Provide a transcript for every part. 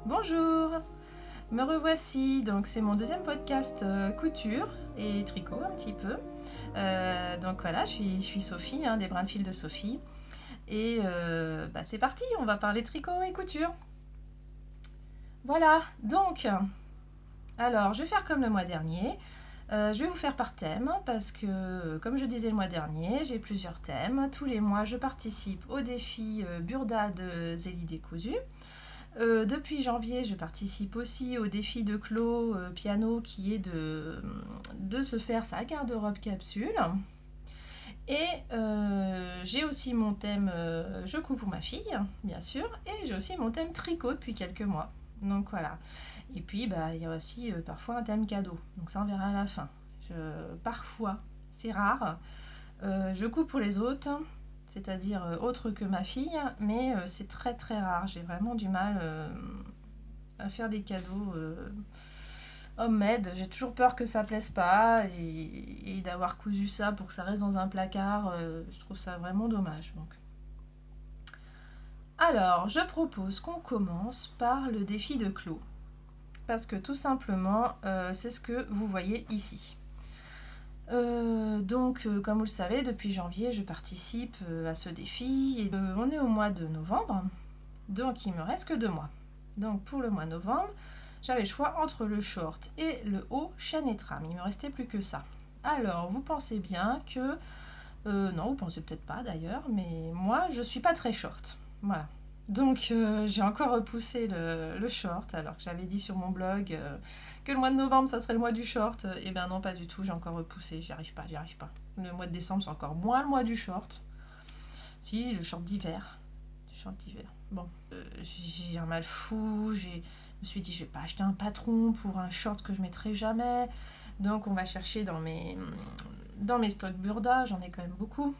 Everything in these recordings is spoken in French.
Bonjour, me revoici, donc c'est mon deuxième podcast couture et tricot un petit peu. Donc voilà, je suis Sophie, des brins de fil de Sophie. Et c'est parti, on va parler tricot et couture. Voilà, donc, alors je vais faire comme le mois dernier. Je vais vous faire par thème parce que, comme je disais le mois dernier, j'ai plusieurs thèmes. Tous les mois, je participe au défi Burda de Zélie Décousu. Depuis janvier, je participe aussi au défi de Clos piano qui est de se faire sa garde-robe capsule. Et j'ai aussi mon thème je couds pour ma fille, bien sûr, et j'ai aussi mon thème tricot depuis quelques mois. Donc voilà. Et puis il y a aussi parfois un thème cadeau. Donc ça on verra à la fin. Parfois, c'est rare, je couds pour les autres, c'est-à-dire autre que ma fille, mais c'est très très rare. J'ai vraiment du mal à faire des cadeaux homemade. J'ai toujours peur que ça plaise pas et d'avoir cousu ça pour que ça reste dans un placard. Je trouve ça vraiment dommage. Donc. Alors, je propose qu'on commence par le défi de Clos. Parce que tout simplement, c'est ce que vous voyez ici. Comme vous le savez, depuis janvier, je participe à ce défi. Et, on est au mois de novembre, donc il me reste que 2 mois. Donc pour le mois de novembre, j'avais le choix entre le short et le haut chaîne et trame. Il ne me restait plus que ça. Alors, vous pensez bien que... non, vous pensez peut-être pas d'ailleurs, mais moi, je suis pas très short. Voilà. Donc, j'ai encore repoussé le short, alors que j'avais dit sur mon blog que le mois de novembre, ça serait le mois du short. Eh bien non, pas du tout, j'ai encore repoussé, j'y arrive pas. Le mois de décembre, c'est encore moins le mois du short. Si, le short d'hiver. Bon, j'ai un mal fou, je me suis dit, je vais pas acheter un patron pour un short que je mettrai jamais. Donc, on va chercher dans mes stocks Burda, j'en ai quand même beaucoup.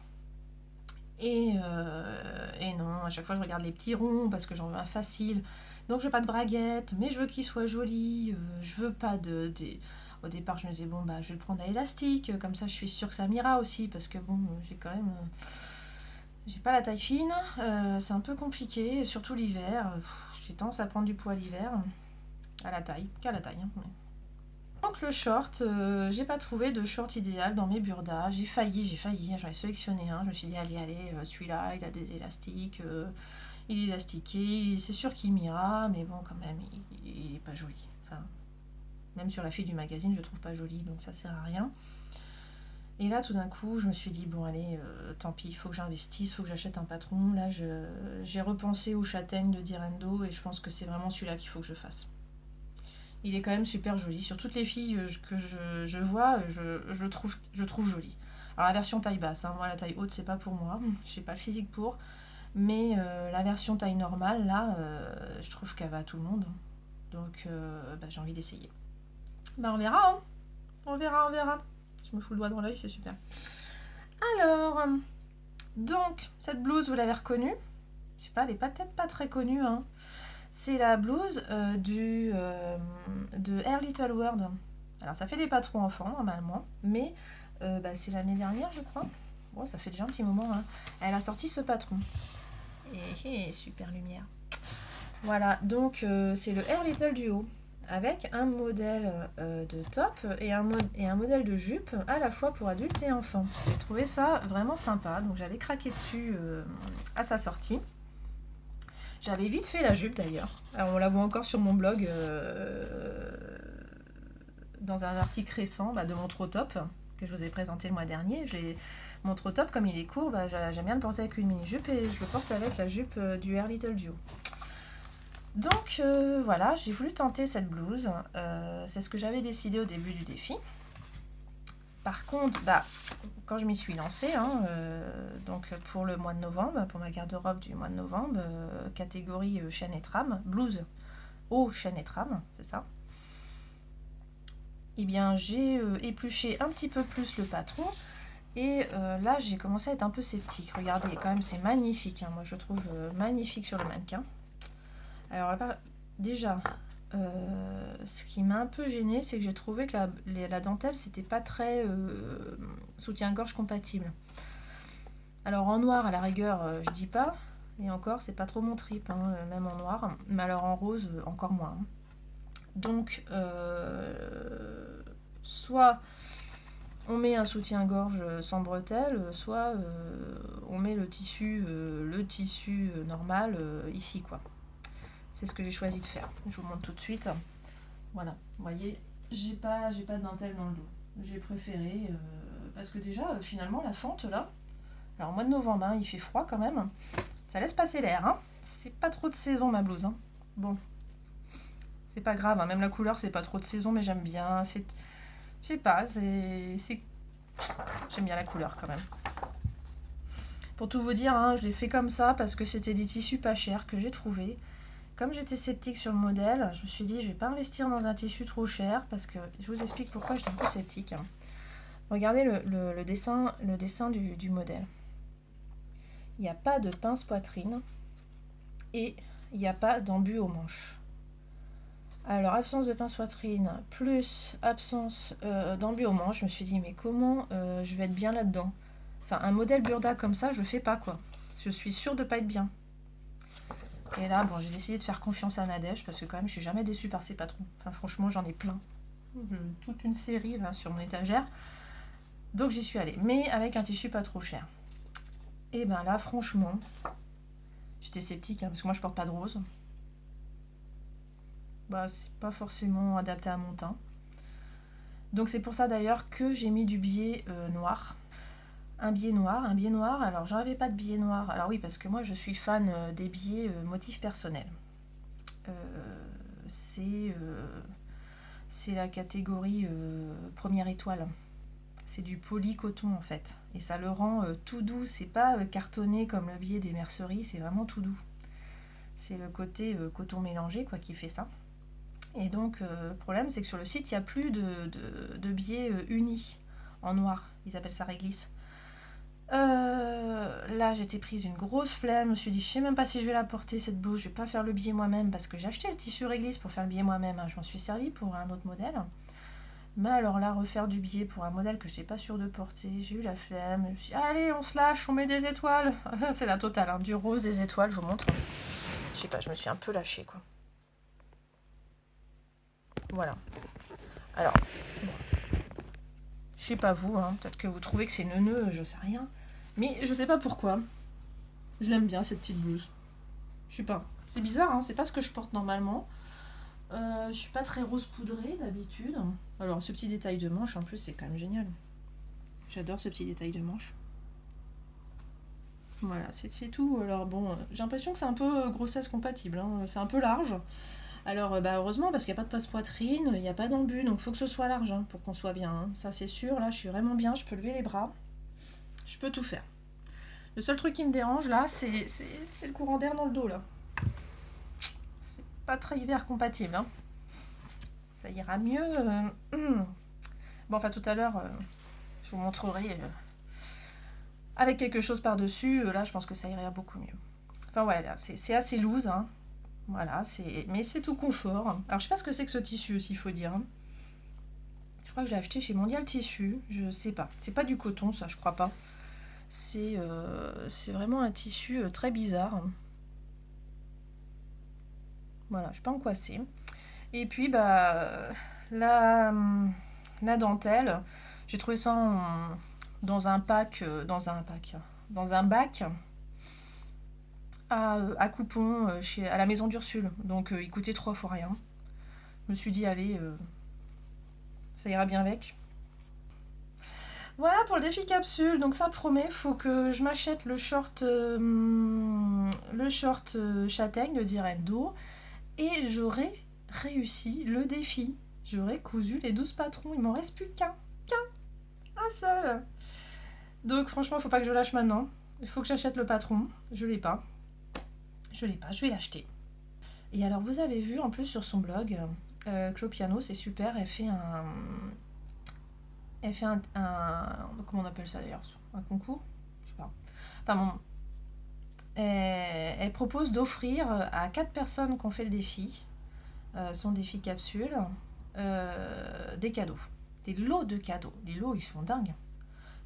Et non, à chaque fois je regarde les petits ronds parce que j'en veux un facile. Donc je veux pas de braguette, mais je veux qu'il soit joli. Je veux pas Au départ je me disais bon bah je vais le prendre à élastique, comme ça je suis sûre que ça m'ira aussi parce que bon j'ai quand même j'ai pas la taille fine, c'est un peu compliqué, surtout l'hiver. J'ai tendance à prendre du poids l'hiver à la taille, qu'à la taille. Ouais. Donc le short, j'ai pas trouvé de short idéal dans mes Burda. J'ai failli, j'en ai sélectionné un. Je me suis dit allez, celui-là, il a des élastiques, il est élastiqué, c'est sûr qu'il m'ira, mais bon quand même, il est pas joli. Enfin, même sur la fille du magazine, je le trouve pas joli, donc ça sert à rien. Et là tout d'un coup, je me suis dit bon allez, tant pis, il faut que j'investisse, il faut que j'achète un patron. Là j'ai repensé au châtaigne de Direndo et je pense que c'est vraiment celui-là qu'il faut que je fasse. Il est quand même super joli. Sur toutes les filles que je vois, je le trouve joli. Alors la version taille basse, moi la taille haute c'est pas pour moi, j'ai pas le physique pour. Mais la version taille normale, là, je trouve qu'elle va à tout le monde. Donc j'ai envie d'essayer. On verra, hein. On verra. Je me fous le doigt dans l'œil, c'est super. Alors, donc, cette blouse, vous l'avez reconnue. Je sais pas, elle est peut-être pas très connue, hein. C'est la blouse de Air Little World. Alors ça fait des patrons enfants normalement, mais c'est l'année dernière je crois. Bon, ça fait déjà un petit moment. Hein. Elle a sorti ce patron. Et super lumière. Voilà, donc c'est le Air Little Duo avec un modèle de top et un modèle de jupe à la fois pour adultes et enfants. J'ai trouvé ça vraiment sympa, donc j'avais craqué dessus à sa sortie. J'avais vite fait la jupe d'ailleurs. Alors, on la voit encore sur mon blog dans un article récent de mon trop top que je vous ai présenté le mois dernier. Mon trop top, comme il est court, j'aime bien le porter avec une mini-jupe et je le porte avec la jupe du Air Little Duo. Donc voilà, j'ai voulu tenter cette blouse. C'est ce que j'avais décidé au début du défi. Par contre, quand je m'y suis lancée, donc pour le mois de novembre, pour ma garde-robe du mois de novembre, catégorie chaîne et trame, blouse haut chaîne et trame, c'est ça. Eh bien, j'ai épluché un petit peu plus le patron et là, j'ai commencé à être un peu sceptique. Regardez, quand même, c'est magnifique. Moi, je trouve magnifique sur le mannequin. Alors là, déjà... ce qui m'a un peu gênée, c'est que j'ai trouvé que la dentelle, c'était pas très soutien-gorge compatible. Alors en noir, à la rigueur, je dis pas, Et encore, c'est pas trop mon trip, hein, même en noir. Mais alors en rose, encore moins. Donc, soit on met un soutien-gorge sans bretelles, soit on met le tissu normal ici, quoi. C'est ce que j'ai choisi de faire. Je vous montre tout de suite. Voilà, vous voyez, j'ai pas de dentelle dans le dos. J'ai préféré, parce que déjà, finalement, la fente, là, alors au mois de novembre, hein, il fait froid quand même. Ça laisse passer l'air, hein. C'est pas trop de saison, ma blouse, hein. Bon, c'est pas grave, hein. Même la couleur, c'est pas trop de saison, mais j'aime bien. Je sais pas, j'aime bien la couleur quand même. Pour tout vous dire, hein, je l'ai fait comme ça parce que c'était des tissus pas chers que j'ai trouvé. Comme j'étais sceptique sur le modèle, je me suis dit je vais pas investir dans un tissu trop cher parce que je vous explique pourquoi j'étais un peu sceptique. Regardez le dessin du modèle. Il n'y a pas de pince poitrine et il n'y a pas d'embu aux manches. Alors absence de pince poitrine plus absence d'embu aux manches, je me suis dit mais comment je vais être bien là-dedans. Enfin un modèle Burda comme ça je le fais pas quoi. Je suis sûre de pas être bien. Et là, bon, j'ai décidé de faire confiance à Nadège parce que quand même, je suis jamais déçue par ses patrons. Enfin, franchement, j'en ai plein. Toute une série là sur mon étagère. Donc, j'y suis allée. Mais avec un tissu pas trop cher. Et ben là, franchement, j'étais sceptique hein, parce que moi, je porte pas de rose. Bah, c'est pas forcément adapté à mon teint. Donc, c'est pour ça d'ailleurs que j'ai mis du biais noir. Un biais noir, alors j'en avais pas de biais noir, alors oui parce que moi je suis fan des biais motifs personnels. C'est la catégorie première étoile, c'est du polycoton en fait, et ça le rend tout doux, c'est pas cartonné comme le biais des merceries, c'est vraiment tout doux. C'est le côté coton mélangé quoi qui fait ça. Et donc le problème c'est que sur le site il n'y a plus de biais unis en noir, ils appellent ça réglisse. Là j'étais prise d'une grosse flemme, je me suis dit je sais même pas si je vais la porter cette blouse, je vais pas faire le biais moi-même parce que j'ai acheté le tissu réglisse pour faire le biais moi-même, hein. Je m'en suis servi pour un autre modèle, mais alors là refaire du biais pour un modèle que je n'étais pas sûre de porter, j'ai eu la flemme, je me suis dit allez on se lâche, on met des étoiles. C'est la totale, hein. Du rose, des étoiles, je vous montre, je sais pas, je me suis un peu lâchée quoi. Voilà, alors bon. Je sais pas vous, hein. Peut-être que vous trouvez que c'est neuneux, je sais rien. Mais je sais pas pourquoi. Je l'aime bien cette petite blouse. Je sais pas. C'est bizarre, hein, c'est pas ce que je porte normalement. Je suis pas très rose poudrée d'habitude. Alors ce petit détail de manche en plus c'est quand même génial. J'adore ce petit détail de manche. Voilà, c'est tout. Alors bon, j'ai l'impression que c'est un peu grossesse compatible, hein. C'est un peu large. Alors bah heureusement parce qu'il n'y a pas de passe-poitrine, il n'y a pas d'embu, donc il faut que ce soit large hein, pour qu'on soit bien. Hein. Ça c'est sûr, là je suis vraiment bien, je peux lever les bras. Je peux tout faire. Le seul truc qui me dérange là, c'est le courant d'air dans le dos là. C'est pas très hiver compatible. Hein. Ça ira mieux. Bon, enfin tout à l'heure, je vous montrerai avec quelque chose par-dessus. Là, je pense que ça irait beaucoup mieux. Enfin voilà, c'est assez loose. Hein. Voilà, mais c'est tout confort. Alors je sais pas ce que c'est que ce tissu aussi, il faut dire. Hein. Je crois que je l'ai acheté chez Mondial Tissu. Je sais pas. C'est pas du coton, ça, je crois pas. C'est vraiment un tissu très bizarre. Voilà, je sais pas en quoi c'est. Et puis bah la dentelle, j'ai trouvé ça dans un bac à coupons à la maison d'Ursule. Donc il coûtait 3 fois rien. Je me suis dit allez, ça ira bien avec. Voilà pour le défi capsule, donc ça promet, faut que je m'achète le short châtaigne de Direndo et j'aurai réussi le défi. J'aurai cousu les 12 patrons, il m'en reste plus qu'un seul. Donc franchement, faut pas que je lâche maintenant. Il faut que j'achète le patron, je l'ai pas, je vais l'acheter. Et alors vous avez vu en plus sur son blog, Clo Piano, c'est super, elle fait un comment on appelle ça d'ailleurs, un concours, je sais pas. Enfin bon, elle propose d'offrir à 4 personnes qui ont fait le défi, son défi capsule, des cadeaux, des lots de cadeaux. Les lots ils sont dingues.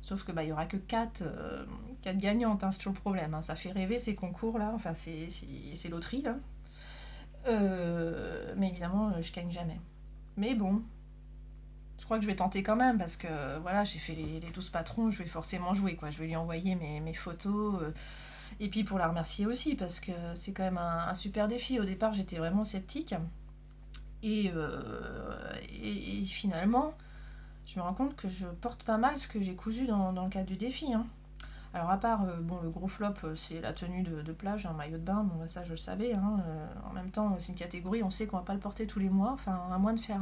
Sauf que bah, il n'y aura que 4 gagnantes, hein, c'est toujours le problème. Hein. Ça fait rêver ces concours là, enfin c'est loterie là. Mais évidemment, je gagne jamais. Mais bon, je crois que je vais tenter quand même parce que voilà, j'ai fait les 12 patrons, je vais forcément jouer quoi. Je vais lui envoyer mes photos. Et puis pour la remercier aussi parce que c'est quand même un super défi. Au départ, j'étais vraiment sceptique. Et finalement, je me rends compte que je porte pas mal ce que j'ai cousu dans le cadre du défi. Hein. Alors à part, bon, le gros flop, c'est la tenue de plage, un maillot de bain, bon, ça je le savais. Hein. En même temps, c'est une catégorie, on sait qu'on va pas le porter tous les mois. Enfin, à moins de faire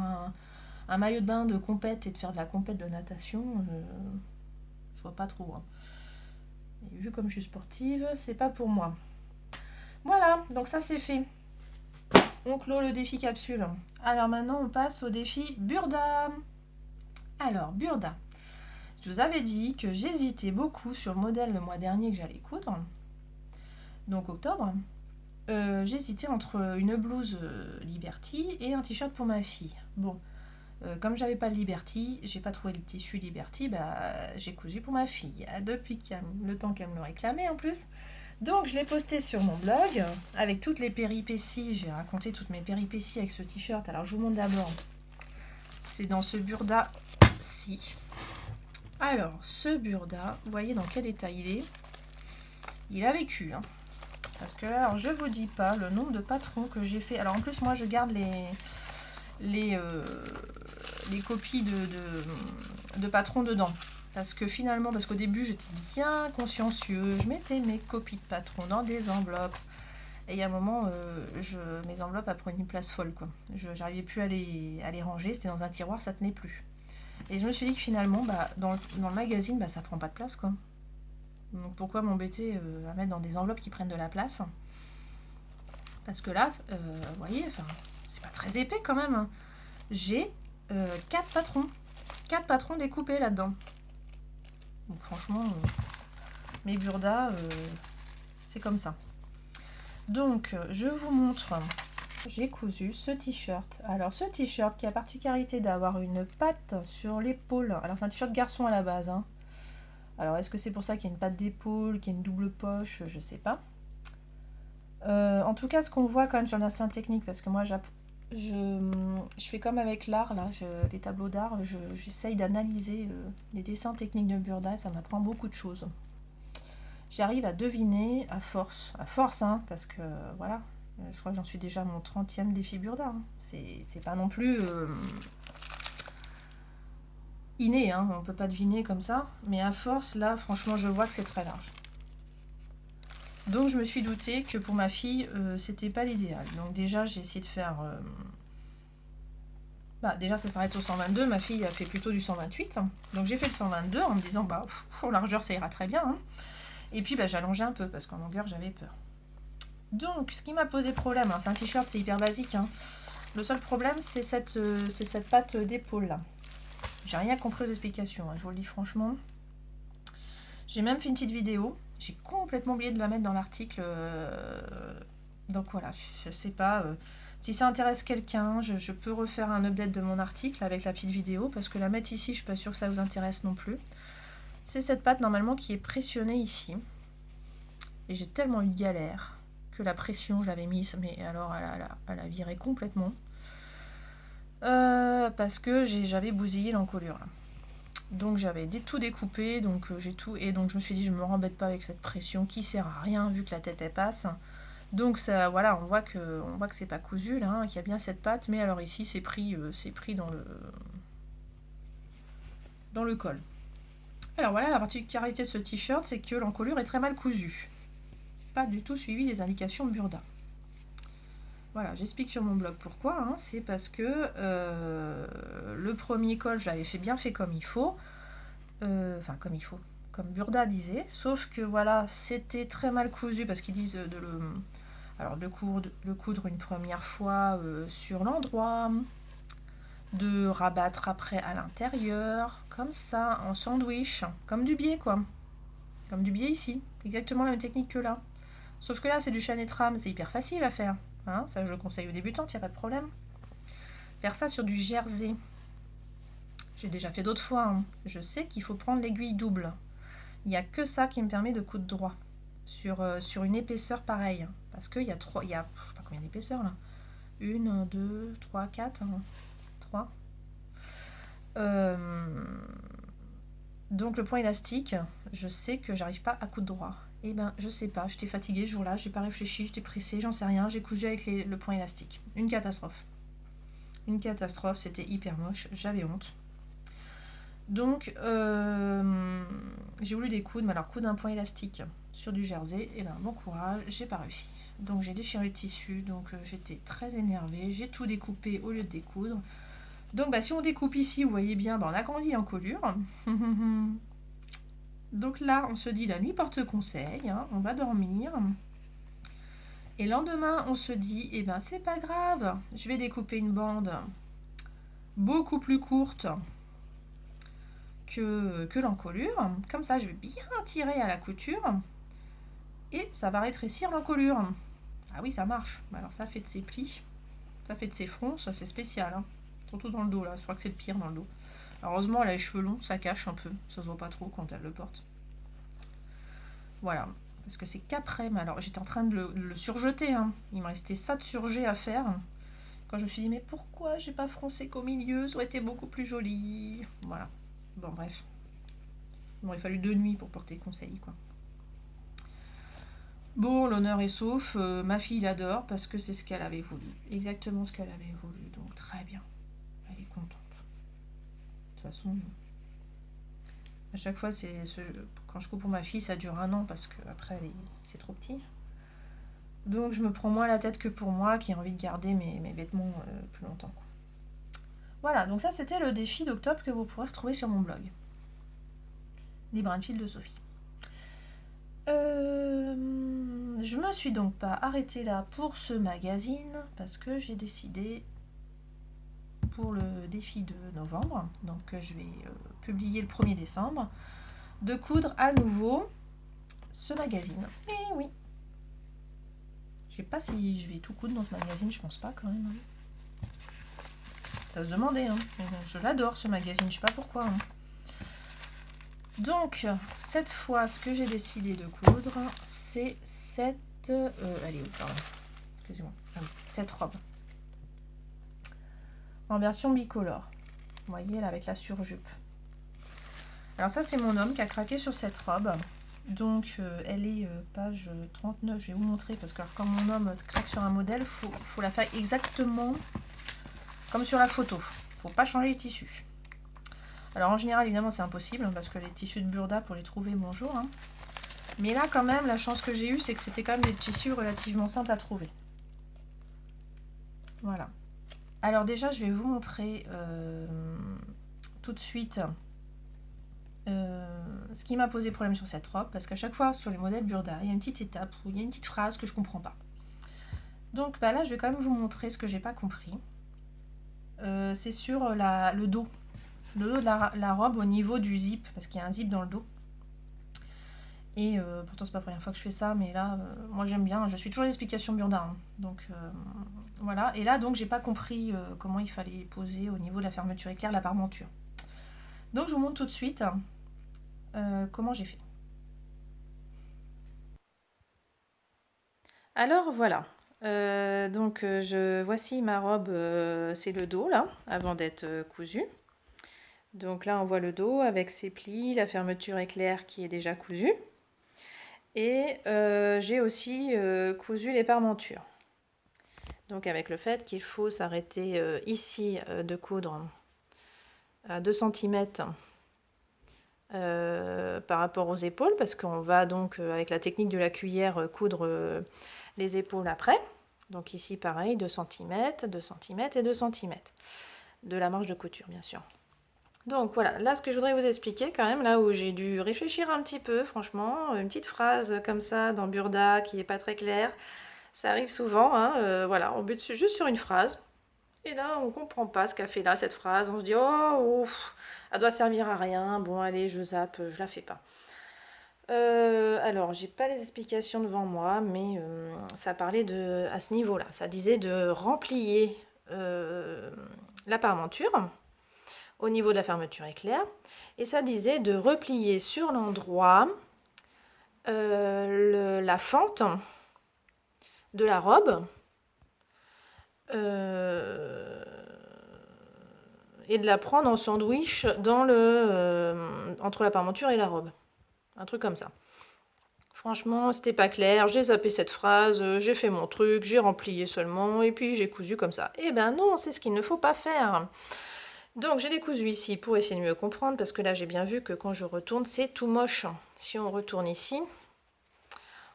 un maillot de bain de compète et de faire de la compète de natation, je vois pas trop. Hein. Et vu comme je suis sportive, c'est pas pour moi. Voilà, donc ça c'est fait. On clôt le défi capsule. Alors maintenant, on passe au défi Burda. Alors, Burda. Je vous avais dit que j'hésitais beaucoup sur le modèle le mois dernier que j'allais coudre. Donc octobre. J'hésitais entre une blouse Liberty et un t-shirt pour ma fille. Bon, comme j'avais pas de Liberty, j'ai pas trouvé le tissu Liberty, bah j'ai cousu pour ma fille. Depuis le temps qu'elle me le réclamait en plus. Donc je l'ai posté sur mon blog avec toutes les péripéties. J'ai raconté toutes mes péripéties avec ce t-shirt. Alors je vous montre d'abord. C'est dans ce Burda-ci. Alors ce Burda, vous voyez dans quel état il est. Il a vécu. Hein. Parce que alors je vous dis pas le nombre de patrons que j'ai fait. Alors en plus moi je garde les copies de patrons dedans. Parce que finalement, parce qu'au début j'étais bien consciencieuse, je mettais mes copies de patrons dans des enveloppes. Et il y a un moment, mes enveloppes elles prenaient une place folle. Je n'arrivais plus à les ranger, c'était dans un tiroir, ça tenait plus. Et je me suis dit que finalement, bah, dans le magazine, bah, ça prend pas de place. Quoi. Donc pourquoi m'embêter à mettre dans des enveloppes qui prennent de la place? Parce que là, vous voyez, c'est pas très épais quand même. Hein. J'ai 4 patrons. 4 patrons découpés là-dedans. Donc franchement, mes Burda, c'est comme ça. Donc, je vous montre, j'ai cousu ce t-shirt. Alors, ce t-shirt qui a la particularité d'avoir une patte sur l'épaule. Alors, c'est un t-shirt garçon à la base. Hein. Alors, est-ce que c'est pour ça qu'il y a une patte d'épaule, qu'il y a une double poche? Je sais pas. En tout cas, ce qu'on voit quand même sur le dessin technique, parce que moi, je fais comme avec l'art, là, les tableaux d'art, j'essaye d'analyser les dessins techniques de Burda, ça m'apprend beaucoup de choses. J'arrive à deviner à force, hein, parce que voilà, je crois que j'en suis déjà à mon 30e défi Burda. Hein. C'est pas non plus inné, hein, on peut pas deviner comme ça, mais à force, là, franchement, je vois que c'est très large. Donc je me suis doutée que pour ma fille, c'était pas l'idéal. Donc déjà, j'ai essayé de faire... déjà, ça s'arrête au 122, ma fille a fait plutôt du 128. Donc j'ai fait le 122 en me disant, en largeur, ça ira très bien. Hein. Et puis j'allongeais un peu parce qu'en longueur j'avais peur. Donc ce qui m'a posé problème, hein, c'est un t-shirt, c'est hyper basique. Hein. Le seul problème c'est cette patte d'épaule là. J'ai rien compris aux explications, hein, je vous le dis franchement. J'ai même fait une petite vidéo. J'ai complètement oublié de la mettre dans l'article. Donc voilà, je sais pas. Si ça intéresse quelqu'un, je peux refaire un update de mon article avec la petite vidéo. Parce que la mettre ici, je suis pas sûre que ça vous intéresse non plus. C'est cette patte normalement qui est pressionnée ici. Et j'ai tellement eu de galère que la pression, je l'avais mise, mais alors elle a viré complètement. Parce que j'avais bousillé l'encolure. Donc j'avais tout découpé, donc j'ai tout. Et donc je me suis dit, je me rembête pas avec cette pression qui sert à rien vu que la tête elle passe. Donc ça, voilà, on voit que c'est pas cousu là, hein, qu'il y a bien cette patte, mais alors ici c'est pris dans le col. Alors voilà, la particularité de ce t-shirt, c'est que l'encolure est très mal cousue. Pas du tout suivi des indications de Burda. Voilà, j'explique sur mon blog pourquoi. Hein, c'est parce que le premier col, je l'avais bien fait comme il faut. Enfin, comme il faut. Comme Burda disait. Sauf que voilà, c'était très mal cousu parce qu'ils disent de le coudre une première fois sur l'endroit. De rabattre après à l'intérieur, comme ça, en sandwich, comme du biais quoi. Comme du biais ici, exactement la même technique que là. Sauf que là c'est du chaîne et trame, c'est hyper facile à faire. Hein, ça je le conseille aux débutantes, il n'y a pas de problème. Faire ça sur du jersey. j'ai déjà fait d'autres fois, hein. Je sais qu'il faut prendre l'aiguille double. Il n'y a que ça qui me permet de coudre droit sur une épaisseur pareille. Parce qu'il y a trois, il y a, je sais pas combien d'épaisseurs là. 1, 2, 3, 4, 3. Donc le point élastique, je sais que j'arrive pas à coudre droit. Et ben je sais pas, j'étais fatiguée ce jour-là, j'ai pas réfléchi, j'étais pressée, j'en sais rien, j'ai cousu avec le point élastique. Une catastrophe. Une catastrophe, c'était hyper moche, j'avais honte. Donc j'ai voulu découdre, mais alors coudre un point élastique sur du jersey, et ben bon courage, j'ai pas réussi. Donc j'ai déchiré le tissu, donc j'étais très énervée, j'ai tout découpé au lieu de découdre. Donc bah, si on découpe ici, vous voyez bien, bah, on agrandit l'encolure. Donc là, on se dit la nuit porte conseil, hein, on va dormir. Et le lendemain, on se dit, eh ben c'est pas grave, je vais découper une bande beaucoup plus courte que l'encolure. Comme ça, je vais bien tirer à la couture et ça va rétrécir l'encolure. Ah oui, ça marche. Alors ça fait de ses plis, ça fait de ses fronts, ça c'est spécial, hein. Surtout dans le dos là, je crois que c'est le pire dans le dos. Heureusement, elle a les cheveux longs, ça cache un peu, ça se voit pas trop quand elle le porte. Voilà, parce que c'est qu'après, mais alors j'étais en train de le surjeter, hein. Il me restait ça de surjet à faire. Quand je me suis dit, mais pourquoi j'ai pas froncé qu'au milieu, ça aurait été beaucoup plus joli. Voilà, bon bref. Bon, il a fallu 2 nuits pour porter conseil, quoi. Bon, l'honneur est sauf, ma fille l'adore parce que c'est ce qu'elle avait voulu. Exactement ce qu'elle avait voulu, donc très bien. Elle est contente. De toute façon, à chaque fois, quand je coupe pour ma fille, ça dure 1 an parce qu'après, c'est trop petit. Donc, je me prends moins la tête que pour moi qui ai envie de garder mes vêtements plus longtemps, quoi. Voilà, donc ça, c'était le défi d'octobre que vous pourrez retrouver sur mon blog. Les brins de fil de Sophie. Je me suis donc pas arrêtée là pour ce magazine parce que j'ai décidé pour le défi de novembre, donc je vais publier le 1er décembre, de coudre à nouveau ce magazine. Et oui, je sais pas si je vais tout coudre dans ce magazine, je pense pas quand même. Ça se demandait, hein. Je l'adore ce magazine, je sais pas pourquoi, hein. Donc, cette fois, ce que j'ai décidé de coudre, c'est cette... elle est où, pardon. Excusez-moi. Ah oui, cette robe. En version bicolore. Vous voyez, là, avec la surjupe. Alors ça, c'est mon homme qui a craqué sur cette robe. Donc, elle est page 39. Je vais vous montrer, parce que alors, quand mon homme craque sur un modèle, faut la faire exactement comme sur la photo. Faut pas changer les tissus. Alors en général, évidemment, c'est impossible, parce que les tissus de Burda, pour les trouver, bonjour, hein. Mais là, quand même, la chance que j'ai eue, c'est que c'était quand même des tissus relativement simples à trouver. Voilà. Alors déjà, je vais vous montrer tout de suite ce qui m'a posé problème sur cette robe, parce qu'à chaque fois, sur les modèles Burda, il y a une petite étape où il y a une petite phrase que je ne comprends pas. Donc bah là, je vais quand même vous montrer ce que j'ai pas compris. C'est sur le dos. Le dos de la robe au niveau du zip, parce qu'il y a un zip dans le dos. Et pourtant c'est pas la première fois que je fais ça, mais là moi j'aime bien, je suis toujours l'explication Burda, hein. Donc voilà, et là donc j'ai pas compris comment il fallait poser au niveau de la fermeture éclair, la parmenture. Donc je vous montre tout de suite comment j'ai fait. Alors voilà, voici ma robe, c'est le dos là, avant d'être cousue. Donc là on voit le dos avec ses plis, la fermeture éclair qui est déjà cousue. Et j'ai aussi cousu les parmentures. Donc avec le fait qu'il faut s'arrêter ici de coudre à 2 cm par rapport aux épaules, parce qu'on va donc avec la technique de la cuillère coudre les épaules après. Donc ici pareil, 2 cm, 2 cm et 2 cm de la marge de couture bien sûr. Donc voilà, là ce que je voudrais vous expliquer quand même, là où j'ai dû réfléchir un petit peu, franchement, une petite phrase comme ça dans Burda qui n'est pas très claire, ça arrive souvent, hein, voilà, on bute juste sur une phrase, et là on comprend pas ce qu'a fait là cette phrase, on se dit oh, ouf, elle doit servir à rien, bon allez je zappe, je la fais pas. Alors j'ai pas les explications devant moi, mais ça parlait à ce niveau là, ça disait de remplier la parmenture au niveau de la fermeture éclair. Et ça disait de replier sur l'endroit la fente de la robe et de la prendre en sandwich dans entre la parmenture et la robe. Un truc comme ça. Franchement, c'était pas clair, j'ai zappé cette phrase, j'ai fait mon truc, j'ai replié seulement, et puis j'ai cousu comme ça. Eh ben non, c'est ce qu'il ne faut pas faire. Donc j'ai décousu ici pour essayer de mieux comprendre, parce que là j'ai bien vu que quand je retourne, c'est tout moche. Si on retourne ici,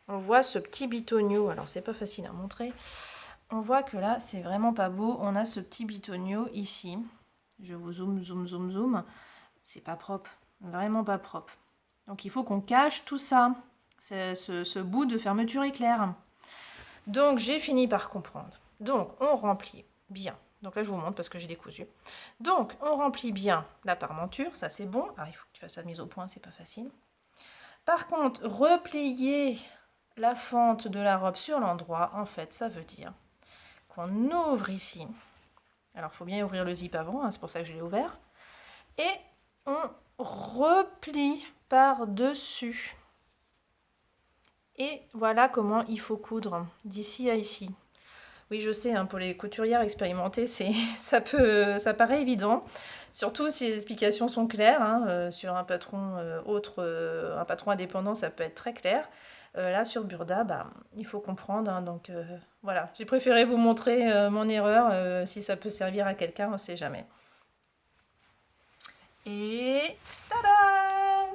on voit ce petit bitonio, alors c'est pas facile à montrer, on voit que là c'est vraiment pas beau, on a ce petit bitonio ici, je vous zoome, c'est pas propre, vraiment pas propre. Donc il faut qu'on cache tout ça. C'est ce bout de fermeture éclair. Donc j'ai fini par comprendre. Donc on remplit bien. Donc là je vous montre parce que j'ai décousu. Donc on remplit bien la parmenture, ça c'est bon. Ah, il faut que tu fasses la mise au point, c'est pas facile. Par contre, replier la fente de la robe sur l'endroit, en fait, ça veut dire qu'on ouvre ici. Alors il faut bien ouvrir le zip avant, hein, c'est pour ça que je l'ai ouvert. Et on replie par-dessus. Et voilà comment il faut coudre, d'ici à ici. Oui, je sais, hein, pour les couturières expérimentées, ça paraît évident, surtout si les explications sont claires. Hein, sur un patron un patron indépendant, ça peut être très clair. Là, sur Burda, bah, il faut comprendre. Hein, donc voilà, j'ai préféré vous montrer mon erreur. Si ça peut servir à quelqu'un, on ne sait jamais. Et tada!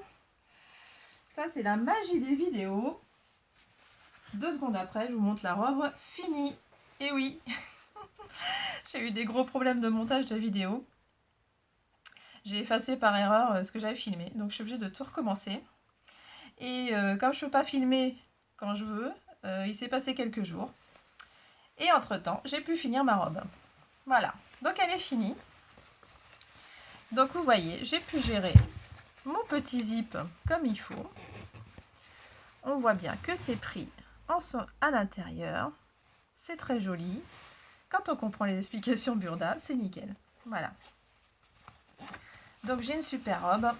Ça, c'est la magie des vidéos. 2 secondes après, je vous montre la robe finie. Et oui, j'ai eu des gros problèmes de montage de vidéo. J'ai effacé par erreur ce que j'avais filmé, donc je suis obligée de tout recommencer. Et comme je ne peux pas filmer quand je veux, il s'est passé quelques jours. Et entre-temps, j'ai pu finir ma robe. Voilà, donc elle est finie. Donc vous voyez, j'ai pu gérer mon petit zip comme il faut. On voit bien que c'est pris à l'intérieur, c'est très joli. Quand on comprend les explications Burda, c'est nickel. Voilà. Donc j'ai une super robe.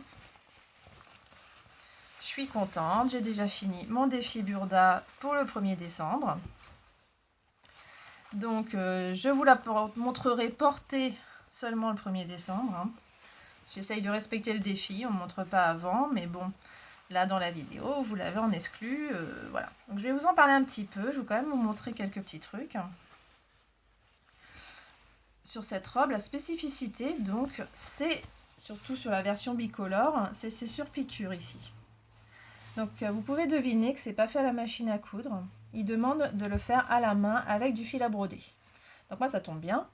Je suis contente. J'ai déjà fini mon défi Burda pour le 1er décembre. Donc je vous la montrerai portée seulement le 1er décembre. Hein. J'essaye de respecter le défi. On ne montre pas avant, mais bon. Là, dans la vidéo, vous l'avez en exclu. Voilà. Donc, je vais vous en parler un petit peu. Je vais quand même vous montrer quelques petits trucs. Sur cette robe, la spécificité, donc, c'est, surtout sur la version bicolore, c'est ces surpiqûres ici. Donc, vous pouvez deviner que c'est pas fait à la machine à coudre. Il demande de le faire à la main avec du fil à broder. Donc, moi, ça tombe bien.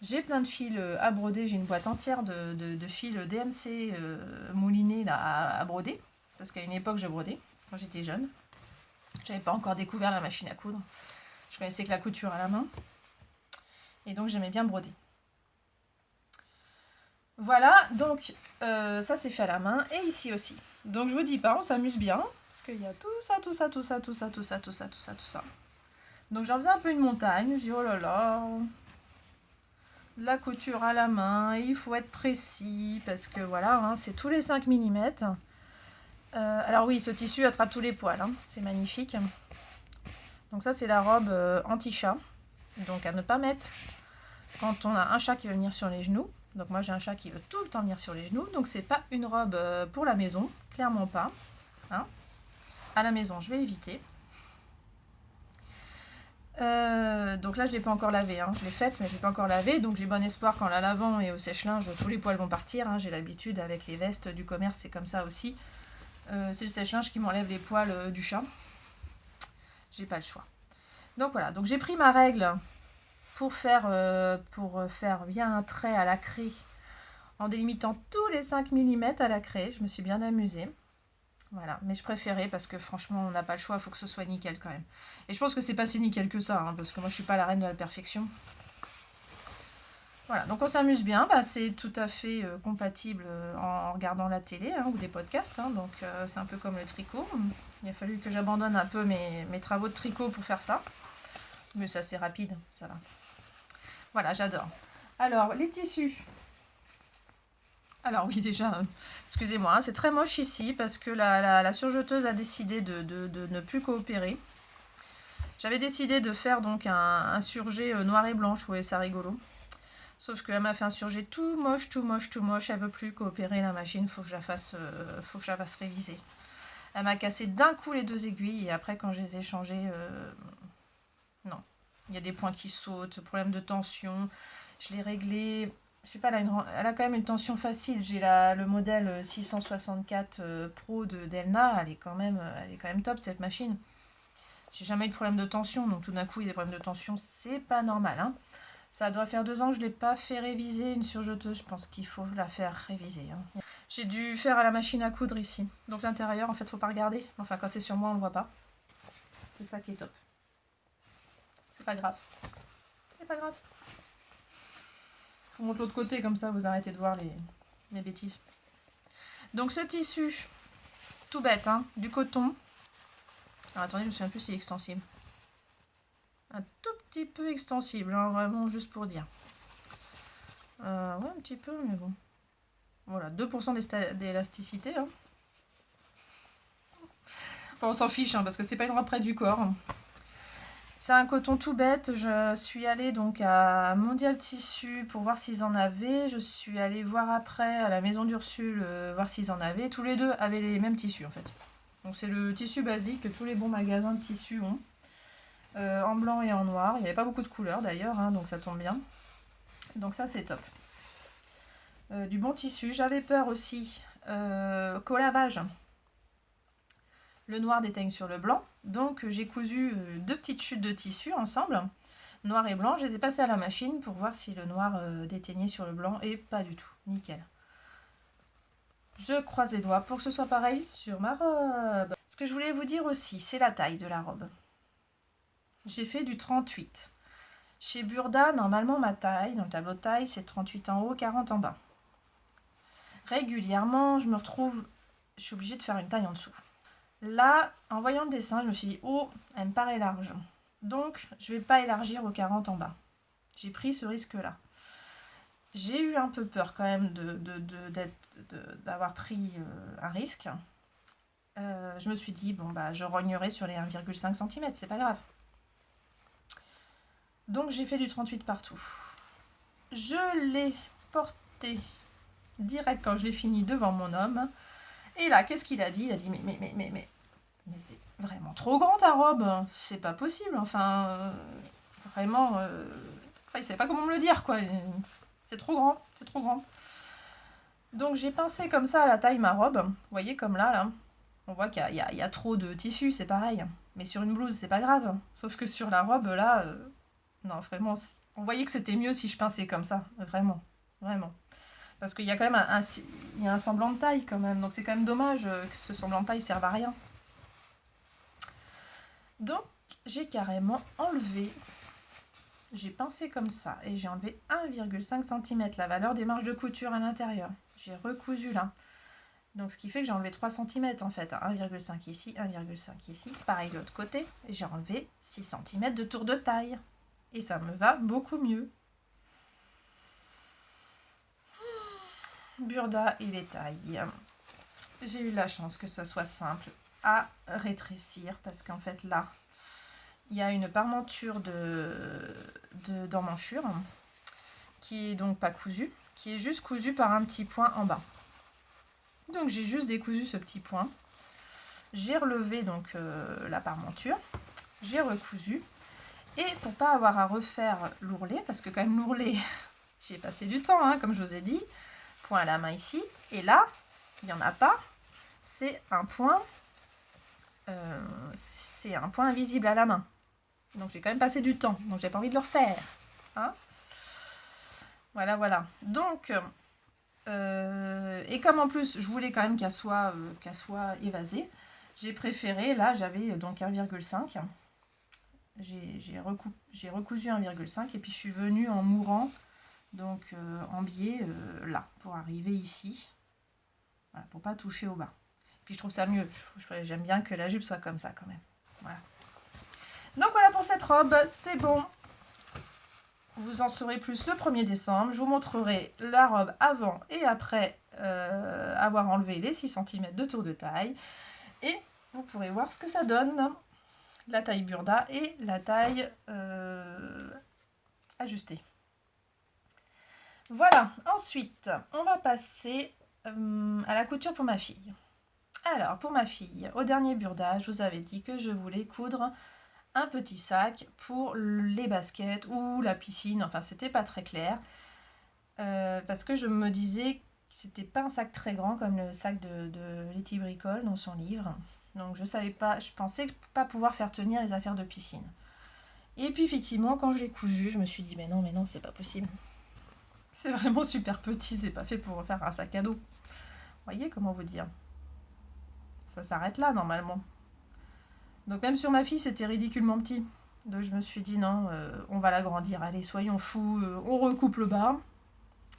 J'ai plein de fils à broder. J'ai une boîte entière de fils DMC moulinés là, à broder. Parce qu'à une époque, je brodais, quand j'étais jeune. Je n'avais pas encore découvert la machine à coudre. Je connaissais que la couture à la main. Et donc, j'aimais bien broder. Voilà, donc, ça, c'est fait à la main. Et ici aussi. Donc, je vous dis pas, on s'amuse bien. Parce qu'il y a tout ça. Donc, j'en faisais un peu une montagne. Je dis, oh là là, la couture à la main. Il faut être précis. Parce que, voilà, hein, c'est tous les 5 mm. Alors oui, ce tissu attrape tous les poils, hein. C'est magnifique. Donc ça, c'est la robe anti-chat. Donc à ne pas mettre quand on a un chat qui veut venir sur les genoux. Donc moi, j'ai un chat qui veut tout le temps venir sur les genoux. Donc c'est pas une robe pour la maison, clairement pas. Hein. À la maison, je vais éviter. Donc là, je ne l'ai pas encore lavé. Hein. Je l'ai faite, mais je ne l'ai pas encore lavé. Donc j'ai bon espoir qu'en la lavant et au sèche-linge, tous les poils vont partir. Hein. J'ai l'habitude avec les vestes du commerce, c'est comme ça aussi. C'est le sèche-linge qui m'enlève les poils du chat. J'ai pas le choix. Donc voilà, donc j'ai pris ma règle pour faire bien un trait à la craie en délimitant tous les 5 mm à la craie. Je me suis bien amusée. Voilà, mais je préférais parce que franchement, on n'a pas le choix, il faut que ce soit nickel quand même. Et je pense que c'est pas si nickel que ça, hein, parce que moi je suis pas la reine de la perfection. Voilà, donc on s'amuse bien, bah, c'est tout à fait compatible en regardant la télé hein, ou des podcasts, hein, donc c'est un peu comme le tricot. Il a fallu que j'abandonne un peu mes travaux de tricot pour faire ça, mais ça c'est rapide, ça va. Voilà, j'adore. Alors, les tissus. Alors oui, déjà, excusez-moi, hein, c'est très moche ici parce que la surjeteuse a décidé de ne plus coopérer. J'avais décidé de faire donc un surjet noir et blanc, je trouvais ça rigolo. Sauf qu'elle m'a fait un surjet tout moche, tout moche, tout moche. Elle veut plus coopérer, la machine, faut que je la fasse réviser. Elle m'a cassé d'un coup les 2 aiguilles et après quand je les ai changées, non. Il y a des points qui sautent, problème de tension. Je l'ai réglé, je sais pas, elle a quand même une tension facile. J'ai le modèle 664 Pro de Delna, elle est quand même top cette machine. J'ai jamais eu de problème de tension, donc tout d'un coup il y a des problèmes de tension, c'est pas normal. Hein. Ça doit faire 2 ans que je ne l'ai pas fait réviser une surjeteuse, je pense qu'il faut la faire réviser. Hein. J'ai dû faire à la machine à coudre ici. Donc l'intérieur, en fait, faut pas regarder. Enfin, quand c'est sur moi, on le voit pas. C'est ça qui est top. C'est pas grave. C'est pas grave. Je vous montre l'autre côté, comme ça vous arrêtez de voir mes bêtises. Donc ce tissu, tout bête, hein, du coton. Alors attendez, je me souviens plus s'il est extensible. Un tout petit peu extensible, hein, vraiment juste pour dire. Ouais, un petit peu, mais bon. Voilà, 2% d'élasticité. Hein. Enfin, on s'en fiche, hein, parce que c'est pas une robe près du corps. C'est un coton tout bête. Je suis allée donc à Mondial Tissu pour voir s'ils en avaient. Je suis allée voir après à la maison d'Ursule voir s'ils en avaient. Tous les deux avaient les mêmes tissus en fait. Donc c'est le tissu basique que tous les bons magasins de tissus ont. En blanc et en noir. Il n'y avait pas beaucoup de couleurs d'ailleurs, hein, donc ça tombe bien. Donc ça c'est top. Du bon tissu. J'avais peur aussi qu'au lavage, le noir déteigne sur le blanc. Donc j'ai cousu 2 petites chutes de tissu ensemble, noir et blanc. Je les ai passées à la machine pour voir si le noir déteignait sur le blanc et pas du tout. Nickel. Je croise les doigts pour que ce soit pareil sur ma robe. Ce que je voulais vous dire aussi, c'est la taille de la robe. J'ai fait du 38. Chez Burda, normalement ma taille, dans le tableau de taille, c'est 38 en haut, 40 en bas. Régulièrement, je suis obligée de faire une taille en dessous. Là, en voyant le dessin, je me suis dit, oh, elle me paraît large. Donc, je ne vais pas élargir aux 40 en bas. J'ai pris ce risque-là. J'ai eu un peu peur quand même d'avoir pris un risque. Je me suis dit, bon, bah, je rognerai sur les 1,5 cm, c'est pas grave. Donc, j'ai fait du 38 partout. Je l'ai porté direct quand je l'ai fini devant mon homme. Et là, qu'est-ce qu'il a dit? Il a dit, mais c'est vraiment trop grand ta robe, c'est pas possible, enfin, vraiment, il savait pas comment me le dire, quoi, c'est trop grand, c'est trop grand. Donc j'ai pincé comme ça à la taille ma robe, vous voyez comme là, on voit qu'il y a trop de tissu, c'est pareil, mais sur une blouse c'est pas grave, sauf que sur la robe là, non vraiment, on voyait que c'était mieux si je pinçais comme ça, vraiment, vraiment. Parce qu'il y a quand même un semblant de taille quand même, donc c'est quand même dommage que ce semblant de taille serve à rien. Donc j'ai carrément enlevé, j'ai pincé comme ça et j'ai enlevé 1,5 cm la valeur des marges de couture à l'intérieur. J'ai recousu là. Donc ce qui fait que j'ai enlevé 3 cm en fait, 1,5 ici, 1,5 ici, pareil de l'autre côté. Et j'ai enlevé 6 cm de tour de taille. Et ça me va beaucoup mieux. Burda et les tailles. J'ai eu la chance que ce soit simple à rétrécir parce qu'en fait là, il y a une parmenture d'emmanchure qui est donc pas cousue, qui est juste cousue par un petit point en bas. Donc j'ai juste décousu ce petit point. J'ai relevé donc la parmenture, j'ai recousu. Et pour pas avoir à refaire l'ourlet, parce que quand même l'ourlet, j'y ai passé du temps, hein, comme je vous ai dit, point à la main ici, et là, il n'y en a pas, c'est un point invisible à la main. Donc j'ai quand même passé du temps, donc j'ai pas envie de le refaire. Hein, voilà, voilà. Donc, et comme en plus, je voulais quand même qu'elle soit évasée, j'ai préféré, là j'avais donc 1,5. J'ai recousu 1,5 et puis je suis venue en mourant, donc en biais là, pour arriver ici, voilà, pour pas toucher au bas. Puis je trouve ça mieux, j'aime bien que la jupe soit comme ça quand même. Voilà. Donc voilà pour cette robe, c'est bon. Vous en saurez plus le 1er décembre. Je vous montrerai la robe avant et après avoir enlevé les 6 cm de tour de taille. Et vous pourrez voir ce que ça donne. La taille Burda et la taille ajustée. Voilà, ensuite, on va passer à la couture pour ma fille. Alors, pour ma fille, au dernier Burda, je vous avais dit que je voulais coudre un petit sac pour les baskets ou la piscine. Enfin, c'était pas très clair. Parce que je me disais que c'était pas un sac très grand comme le sac de Letty Bricole dans son livre. Donc, je savais pas, je pensais pas pouvoir faire tenir les affaires de piscine. Et puis, effectivement, quand je l'ai cousu, je me suis dit, mais non, c'est pas possible. C'est vraiment super petit, c'est pas fait pour faire un sac à dos. Vous voyez comment vous dire? Ça s'arrête là normalement. Donc même sur ma fille, c'était ridiculement petit. Donc je me suis dit non, on va l'agrandir. Allez, soyons fous, on recoupe le bas.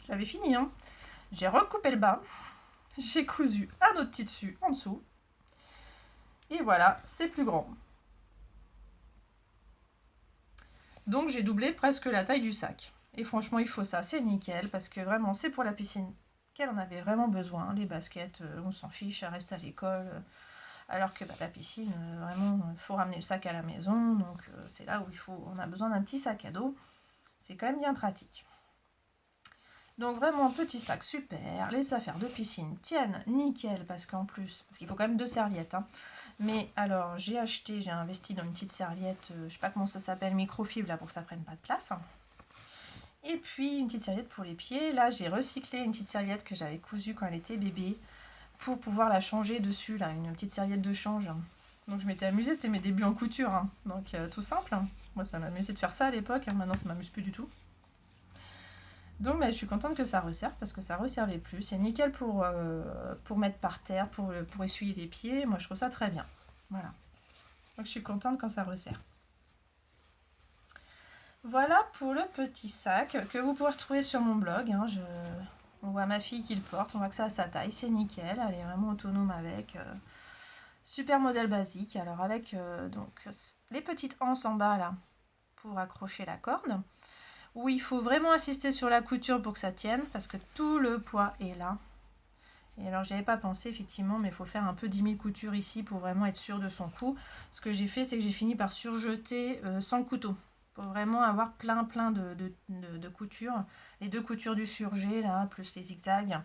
J'avais fini, hein. J'ai recoupé le bas. J'ai cousu un autre tissu en dessous. Et voilà, c'est plus grand. Donc j'ai doublé presque la taille du sac. Et franchement, il faut ça, c'est nickel, parce que vraiment, c'est pour la piscine qu'elle en avait vraiment besoin. Les baskets, on s'en fiche, elle reste à l'école. Alors que la piscine, vraiment, il faut ramener le sac à la maison. Donc c'est là où on a besoin d'un petit sac à dos. C'est quand même bien pratique. Donc vraiment, petit sac, super. Les affaires de piscine tiennent nickel, parce qu'il faut quand même 2 serviettes. Hein. Mais alors, j'ai investi dans une petite serviette, je sais pas comment ça s'appelle, microfibre, là, pour que ça prenne pas de place. Et puis, une petite serviette pour les pieds. Là, j'ai recyclé une petite serviette que j'avais cousue quand elle était bébé, pour pouvoir la changer dessus, là, une petite serviette de change. Donc, je m'étais amusée, c'était mes débuts en couture. Hein. Donc, tout simple. Moi, ça m'amusait de faire ça à l'époque. Hein. Maintenant, ça m'amuse plus du tout. Donc je suis contente que ça resserve parce que ça resservait plus. C'est nickel pour mettre par terre, pour essuyer les pieds. Moi je trouve ça très bien. Voilà. Donc je suis contente quand ça resserre. Voilà pour le petit sac que vous pouvez retrouver sur mon blog. Hein. On voit ma fille qui le porte, on voit que ça a sa taille, c'est nickel. Elle est vraiment autonome avec. Super modèle basique. Alors avec donc les petites anses en bas là pour accrocher la corde. Où il faut vraiment insister sur la couture pour que ça tienne, parce que tout le poids est là. Et alors, j'y avais pas pensé, effectivement, mais il faut faire un peu 10 000 coutures ici pour vraiment être sûr de son coup. Ce que j'ai fait, c'est que j'ai fini par surjeter sans le couteau, pour vraiment avoir plein de coutures. Les 2 coutures du surjet, là, plus les zigzags.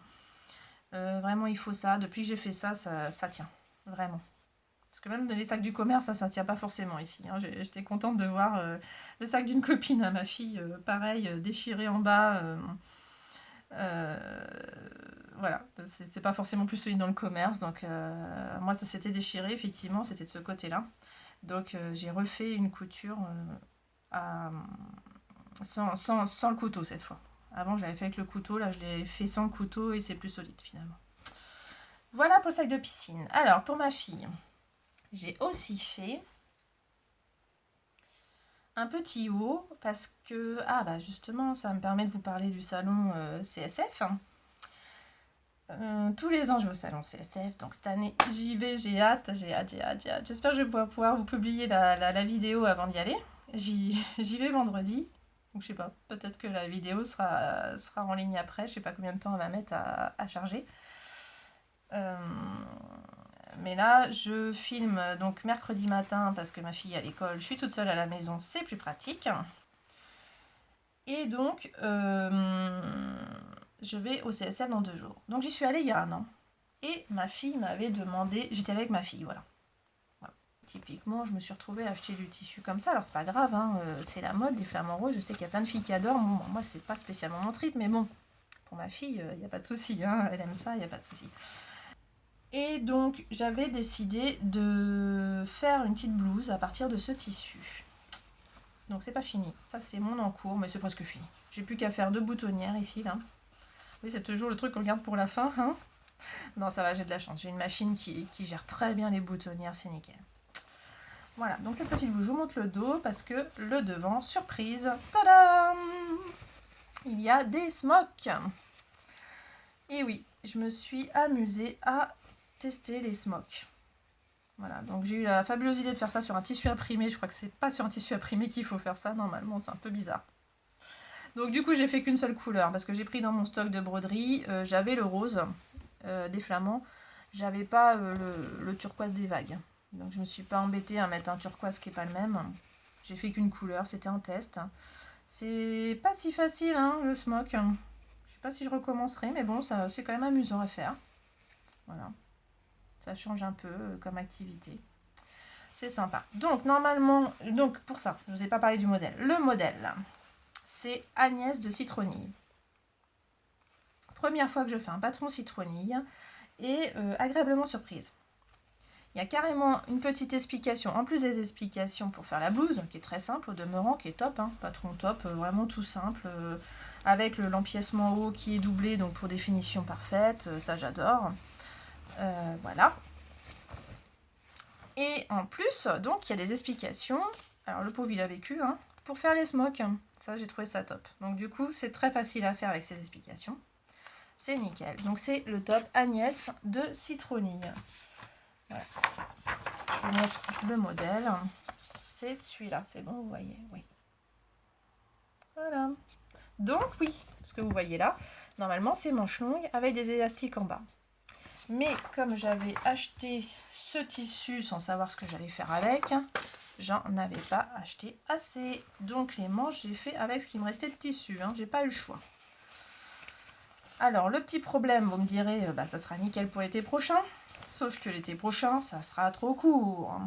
Vraiment, il faut ça. Depuis que j'ai fait ça, ça tient, vraiment. Parce que même dans les sacs du commerce, ça ne tient pas forcément ici. Hein. J'étais contente de voir le sac d'une copine à ma fille, pareil, déchiré en bas. Voilà, c'est pas forcément plus solide dans le commerce. Donc moi, ça s'était déchiré, effectivement, c'était de ce côté-là. Donc j'ai refait une couture sans le couteau cette fois. Avant, je l'avais fait avec le couteau, là je l'ai fait sans le couteau et c'est plus solide finalement. Voilà pour le sac de piscine. Alors, pour ma fille... J'ai aussi fait un petit haut parce que, justement, ça me permet de vous parler du salon CSF. Tous les ans, je vais au salon CSF, donc cette année, j'y vais, j'ai hâte. J'espère que je vais pouvoir vous publier la vidéo avant d'y aller. J'y vais vendredi, donc je sais pas, peut-être que la vidéo sera en ligne après, je sais pas combien de temps elle va mettre à charger. Mais là, je filme donc mercredi matin parce que ma fille est à l'école. Je suis toute seule à la maison, c'est plus pratique. Et donc, je vais au CSF dans 2 jours. Donc, j'y suis allée il y a 1 an. Et ma fille m'avait demandé... J'étais allée avec ma fille, voilà. Typiquement, je me suis retrouvée à acheter du tissu comme ça. Alors, c'est pas grave, hein, c'est la mode, les flamants roses. Je sais qu'il y a plein de filles qui adorent. Bon, moi, c'est pas spécialement mon trip, mais bon, pour ma fille, il n'y a pas de souci. Hein, elle aime ça, il n'y a pas de souci. Et donc, j'avais décidé de faire une petite blouse à partir de ce tissu. Donc, c'est pas fini. Ça, c'est mon en cours, mais c'est presque fini. J'ai plus qu'à faire 2 boutonnières ici, là. Oui, c'est toujours le truc qu'on garde pour la fin, hein. Non, ça va, j'ai de la chance. J'ai une machine qui gère très bien les boutonnières, c'est nickel. Voilà, donc cette petite blouse, je vous montre le dos, parce que le devant, surprise, tadam! Il y a des smocks. Et oui, je me suis amusée à tester les smocks. Voilà, donc j'ai eu la fabuleuse idée de faire ça sur un tissu imprimé. Je crois que c'est pas sur un tissu imprimé qu'il faut faire ça, normalement, c'est un peu bizarre. Donc du coup j'ai fait qu'une seule couleur parce que j'ai pris dans mon stock de broderie, j'avais le rose des flamands, j'avais pas le turquoise des vagues. Donc je me suis pas embêtée à mettre un turquoise qui est pas le même. J'ai fait qu'une couleur, c'était un test. C'est pas si facile hein, le smock. Je sais pas si je recommencerai, mais bon, ça c'est quand même amusant à faire. Voilà. Ça change un peu comme activité. C'est sympa. Donc normalement, donc pour ça, je ne vous ai pas parlé du modèle. Le modèle, c'est Agnès de Citronille. Première fois que je fais un patron citronille et agréablement surprise. Il y a carrément une petite explication, en plus des explications pour faire la blouse, qui est très simple au demeurant, qui est top, hein, patron top, vraiment tout simple, avec l'empiècement haut qui est doublé, donc pour des finitions parfaites, ça j'adore. Voilà. Et en plus, donc il y a des explications, alors le pauvre il a vécu, hein, pour faire les smocks, ça j'ai trouvé ça top. Donc du coup c'est très facile à faire avec ces explications, c'est nickel. Donc c'est le top Agnès de Citronille. Voilà. Je vous montre le modèle, c'est celui-là, c'est bon vous voyez, oui. Voilà. Donc oui, ce que vous voyez là, normalement c'est manche longue avec des élastiques en bas. Mais comme j'avais acheté ce tissu sans savoir ce que j'allais faire avec, j'en avais pas acheté assez. Donc les manches, j'ai fait avec ce qui me restait de tissu. Hein, j'ai pas eu le choix. Alors le petit problème, vous me direz, ça sera nickel pour l'été prochain. Sauf que l'été prochain, ça sera trop court.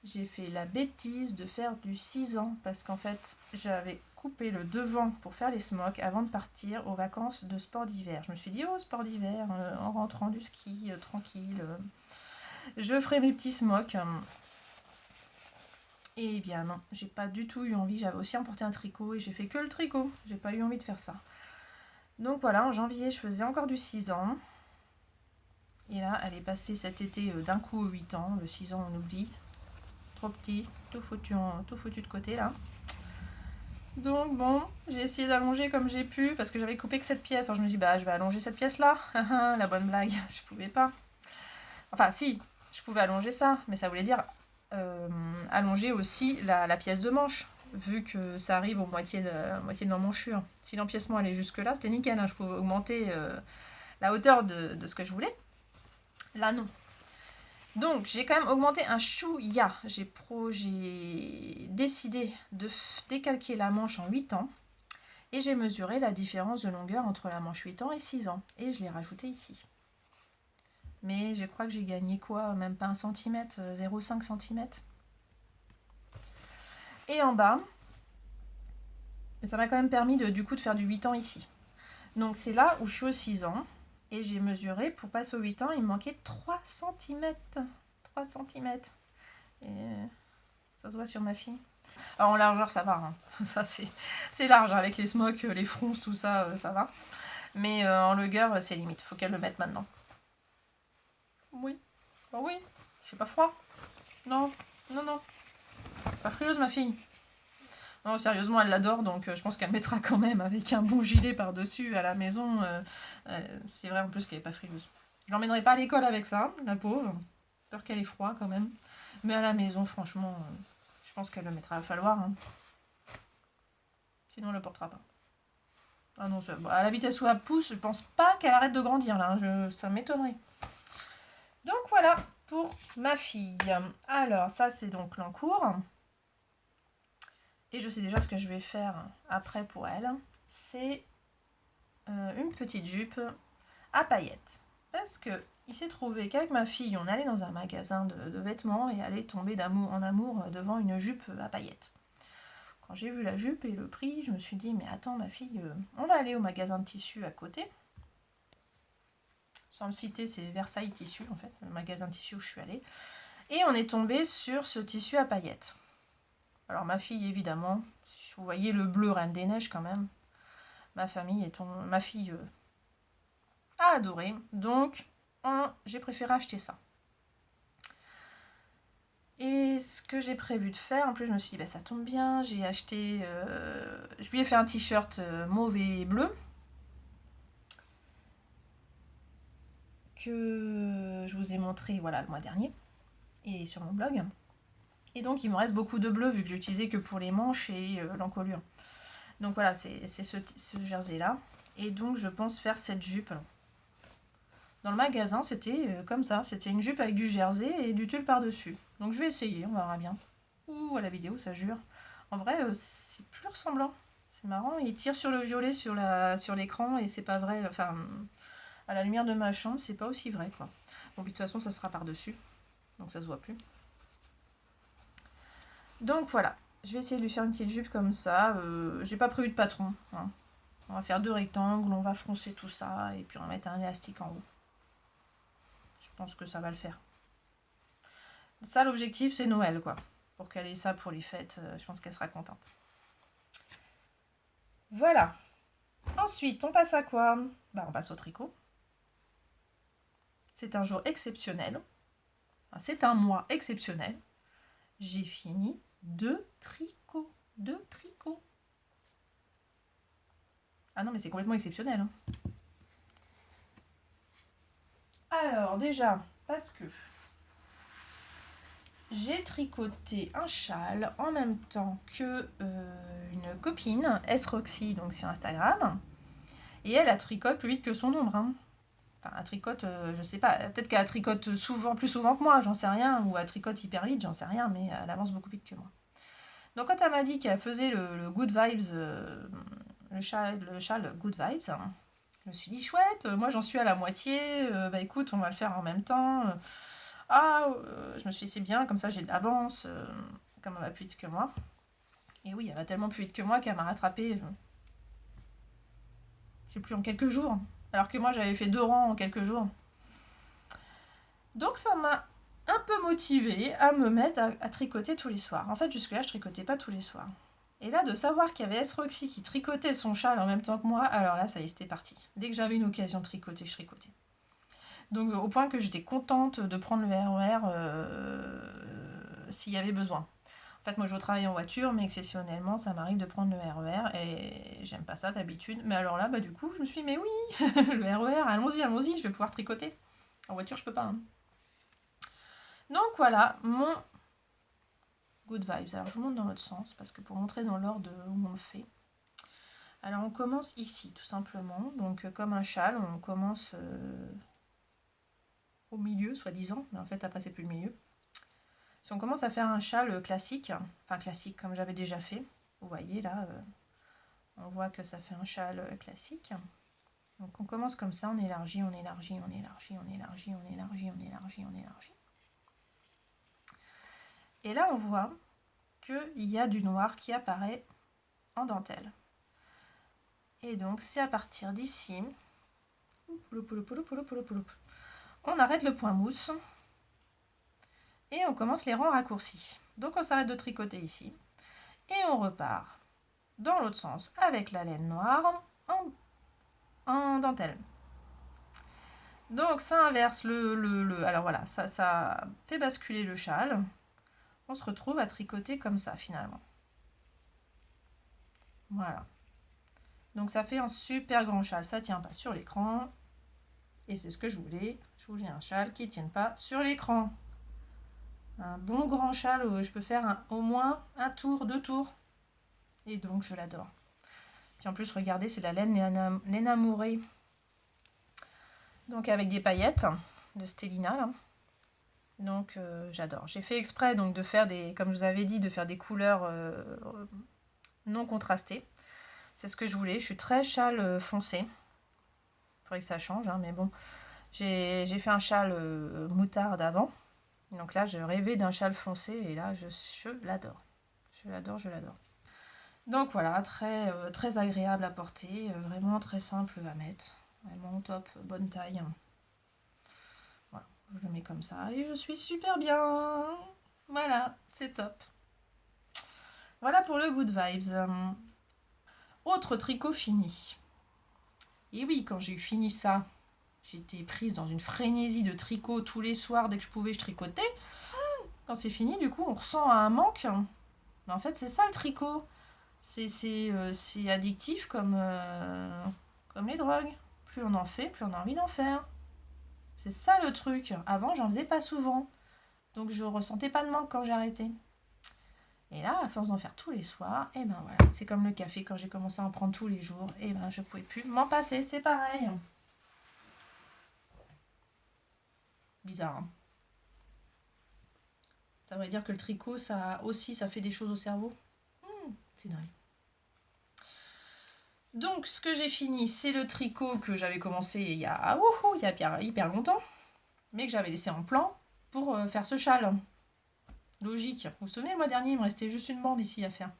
J'ai fait la bêtise de faire du 6 ans parce qu'en fait, j'avais coupé le devant pour faire les smocks avant de partir aux vacances de sport d'hiver. Je me suis dit, oh, sport d'hiver, en rentrant du ski, tranquille, je ferai mes petits smocks. Et bien non, j'ai pas du tout eu envie. J'avais aussi emporté un tricot et j'ai fait que le tricot. J'ai pas eu envie de faire ça. Donc voilà, en janvier, je faisais encore du 6 ans. Et là, elle est passée cet été d'un coup aux 8 ans. Le 6 ans, on oublie. Trop petit, tout foutu de côté là. Donc bon, j'ai essayé d'allonger comme j'ai pu parce que j'avais coupé que cette pièce. Alors je me suis dit, je vais allonger cette pièce là. La bonne blague, je pouvais pas. Enfin si, je pouvais allonger ça, mais ça voulait dire allonger aussi la pièce de manche, vu que ça arrive aux moitié de l'emmanchure. Si l'empiècement allait jusque là, c'était nickel, hein, je pouvais augmenter la hauteur de ce que je voulais. Là non. Donc j'ai quand même augmenté un chouïa. J'ai décidé de décalquer la manche en 8 ans. Et j'ai mesuré la différence de longueur entre la manche 8 ans et 6 ans. Et je l'ai rajouté ici. Mais je crois que j'ai gagné quoi? Même pas 1 cm, 0,5 cm. Et en bas, ça m'a quand même permis du coup de faire du 8 ans ici. Donc c'est là où je suis aux 6 ans. Et j'ai mesuré, pour passer aux 8 ans, il me manquait 3 cm. 3 cm. Et ça se voit sur ma fille. Alors en largeur, ça va. Hein. Ça, c'est large. Hein. Avec les smocks, les fronces, tout ça, ça va. Mais en longueur, c'est limite. Faut qu'elle le mette maintenant. Oui. Oh oui. Il fait pas froid. Non. Non, non. Pas frileuse, ma fille. Non, sérieusement, elle l'adore, donc je pense qu'elle mettra quand même avec un bon gilet par-dessus à la maison. C'est vrai en plus qu'elle n'est pas frileuse. Je l'emmènerai pas à l'école avec ça, la pauvre. Peur qu'elle ait froid quand même. Mais à la maison, franchement, je pense qu'elle le mettra à falloir. Hein. Sinon, elle le portera pas. Ah non, à la vitesse où elle pousse, je pense pas qu'elle arrête de grandir là. Ça m'étonnerait. Donc voilà pour ma fille. Alors, ça c'est donc l'encours. Et je sais déjà ce que je vais faire après pour elle. C'est une petite jupe à paillettes. Parce que il s'est trouvé qu'avec ma fille, on allait dans un magasin de vêtements et elle est tombée en amour devant une jupe à paillettes. Quand j'ai vu la jupe et le prix, je me suis dit, mais attends ma fille, on va aller au magasin de tissus à côté. Sans le citer, c'est Versailles Tissus en fait, le magasin de tissus où je suis allée. Et on est tombé sur ce tissu à paillettes. Alors ma fille, évidemment, vous voyez le bleu Reine des Neiges quand même. Ma fille a adoré. Donc, j'ai préféré acheter ça. Et ce que j'ai prévu de faire, en plus je me suis dit, ça tombe bien, j'ai acheté... je lui ai fait un t-shirt mauve et bleu. Que je vous ai montré voilà, le mois dernier. Et sur mon blog. Et donc il me reste beaucoup de bleu vu que j'ai utilisé que pour les manches et l'encolure. Donc voilà, c'est ce jersey-là. Et donc je pense faire cette jupe. Dans le magasin, c'était comme ça. C'était une jupe avec du jersey et du tulle par-dessus. Donc je vais essayer, on verra bien. Ouh, à la vidéo, ça jure. En vrai, c'est plus ressemblant. C'est marrant, il tire sur le violet sur l'écran et c'est pas vrai. Enfin, à la lumière de ma chambre, c'est pas aussi vrai, quoi. Bon, de toute façon, ça sera par-dessus. Donc ça se voit plus. Donc voilà. Je vais essayer de lui faire une petite jupe comme ça. J'ai pas prévu de patron. Hein. On va faire 2 rectangles, on va froncer tout ça et puis on va mettre un élastique en haut. Je pense que ça va le faire. Ça, l'objectif, c'est Noël, quoi. Pour qu'elle ait ça pour les fêtes, je pense qu'elle sera contente. Voilà. Ensuite, on passe à quoi? Bah, on passe au tricot. C'est un jour exceptionnel. Enfin, c'est un mois exceptionnel. J'ai fini 2 tricots. 2 tricots. Ah non, mais c'est complètement exceptionnel. Hein. Alors, déjà, parce que j'ai tricoté un châle en même temps que une copine, S-Roxy, donc sur Instagram. Et elle tricote plus vite que son ombre. Hein. Enfin, elle tricote, je sais pas, peut-être qu'elle tricote souvent, plus souvent que moi, j'en sais rien. Ou elle tricote hyper vite, j'en sais rien, mais elle avance beaucoup plus vite que moi. Donc quand elle m'a dit qu'elle faisait le Good Vibes, le châle Good Vibes, hein, je me suis dit chouette, moi j'en suis à la moitié, bah écoute, on va le faire en même temps. Je me suis dit c'est bien, comme ça j'ai de l'avance, comme elle va plus vite que moi. Et oui, elle va tellement plus vite que moi qu'elle m'a rattrapé, je sais plus, en quelques jours. Alors que moi j'avais fait 2 rangs en quelques jours. Donc ça m'a un peu motivée à me mettre à tricoter tous les soirs. En fait, jusque-là, je tricotais pas tous les soirs. Et là, de savoir qu'il y avait S-Roxy qui tricotait son châle en même temps que moi, alors là, ça y est, c'était parti. Dès que j'avais une occasion de tricoter, je tricotais. Donc, au point que j'étais contente de prendre le RER s'il y avait besoin. En fait, moi, je travaille en voiture, mais exceptionnellement, ça m'arrive de prendre le RER et j'aime pas ça d'habitude. Mais alors là, bah du coup, je me suis dit, mais oui, le RER, allons-y, je vais pouvoir tricoter. En voiture, je peux pas. Hein. Donc voilà, mon Good Vibes. Alors, je vous montre dans l'autre sens, parce que pour montrer dans l'ordre où on le fait. Alors, on commence ici, tout simplement. Donc, comme un châle, on commence au milieu, soi-disant. Mais en fait, après, c'est plus le milieu. Si on commence à faire un châle classique, enfin classique, comme j'avais déjà fait, vous voyez, là, on voit que ça fait un châle classique. Donc, on commence comme ça, on élargit, on élargit, on élargit, on élargit, on élargit, on élargit, on élargit. Et là, on voit qu'il y a du noir qui apparaît en dentelle. Et donc, c'est à partir d'ici, on arrête le point mousse et on commence les rangs raccourcis. Donc, on s'arrête de tricoter ici et on repart dans l'autre sens avec la laine noire en dentelle. Donc, ça inverse alors voilà, ça fait basculer le châle. On se retrouve à tricoter comme ça finalement. Voilà. Donc ça fait un super grand châle, ça tient pas sur l'écran. Et c'est ce que je voulais. Je voulais un châle qui ne tienne pas sur l'écran. Un bon grand châle où je peux faire au moins un tour, 2 tours. Et donc je l'adore. Puis en plus, regardez, c'est la laine amourée. Donc avec des paillettes de Stellina là. Donc j'adore. J'ai fait exprès donc de faire comme je vous avais dit, de faire des couleurs non contrastées. C'est ce que je voulais. Je suis très châle foncé. Il faudrait que ça change, hein, mais bon. J'ai fait un châle moutarde avant. Donc là, je rêvais d'un châle foncé et là, je l'adore. Je l'adore, je l'adore. Donc voilà, très agréable à porter. Vraiment très simple à mettre. Vraiment top, bonne taille. Voilà, je le mets comme ça et je suis super bien. Voilà, c'est top. Voilà pour le Good Vibes. Autre tricot fini. Et oui, quand j'ai fini ça, j'étais prise dans une frénésie de tricot tous les soirs. Dès que je pouvais, je tricotais. Quand c'est fini, du coup, on ressent un manque. Mais en fait, c'est ça le tricot. C'est addictif comme les drogues. Plus on en fait, plus on a envie d'en faire. C'est ça le truc. Avant, j'en faisais pas souvent. Donc, je ressentais pas de manque quand j'ai arrêté. Et là, à force d'en faire tous les soirs, et ben voilà, c'est comme le café, quand j'ai commencé à en prendre tous les jours, et ben je pouvais plus m'en passer, c'est pareil. Bizarre, hein. Ça veut dire que le tricot, ça aussi, ça fait des choses au cerveau. C'est dingue. Donc, ce que j'ai fini, c'est le tricot que j'avais commencé il y a hyper longtemps, mais que j'avais laissé en plan pour faire ce châle. Logique. Vous vous souvenez, le mois dernier, il me restait juste une bande ici à faire.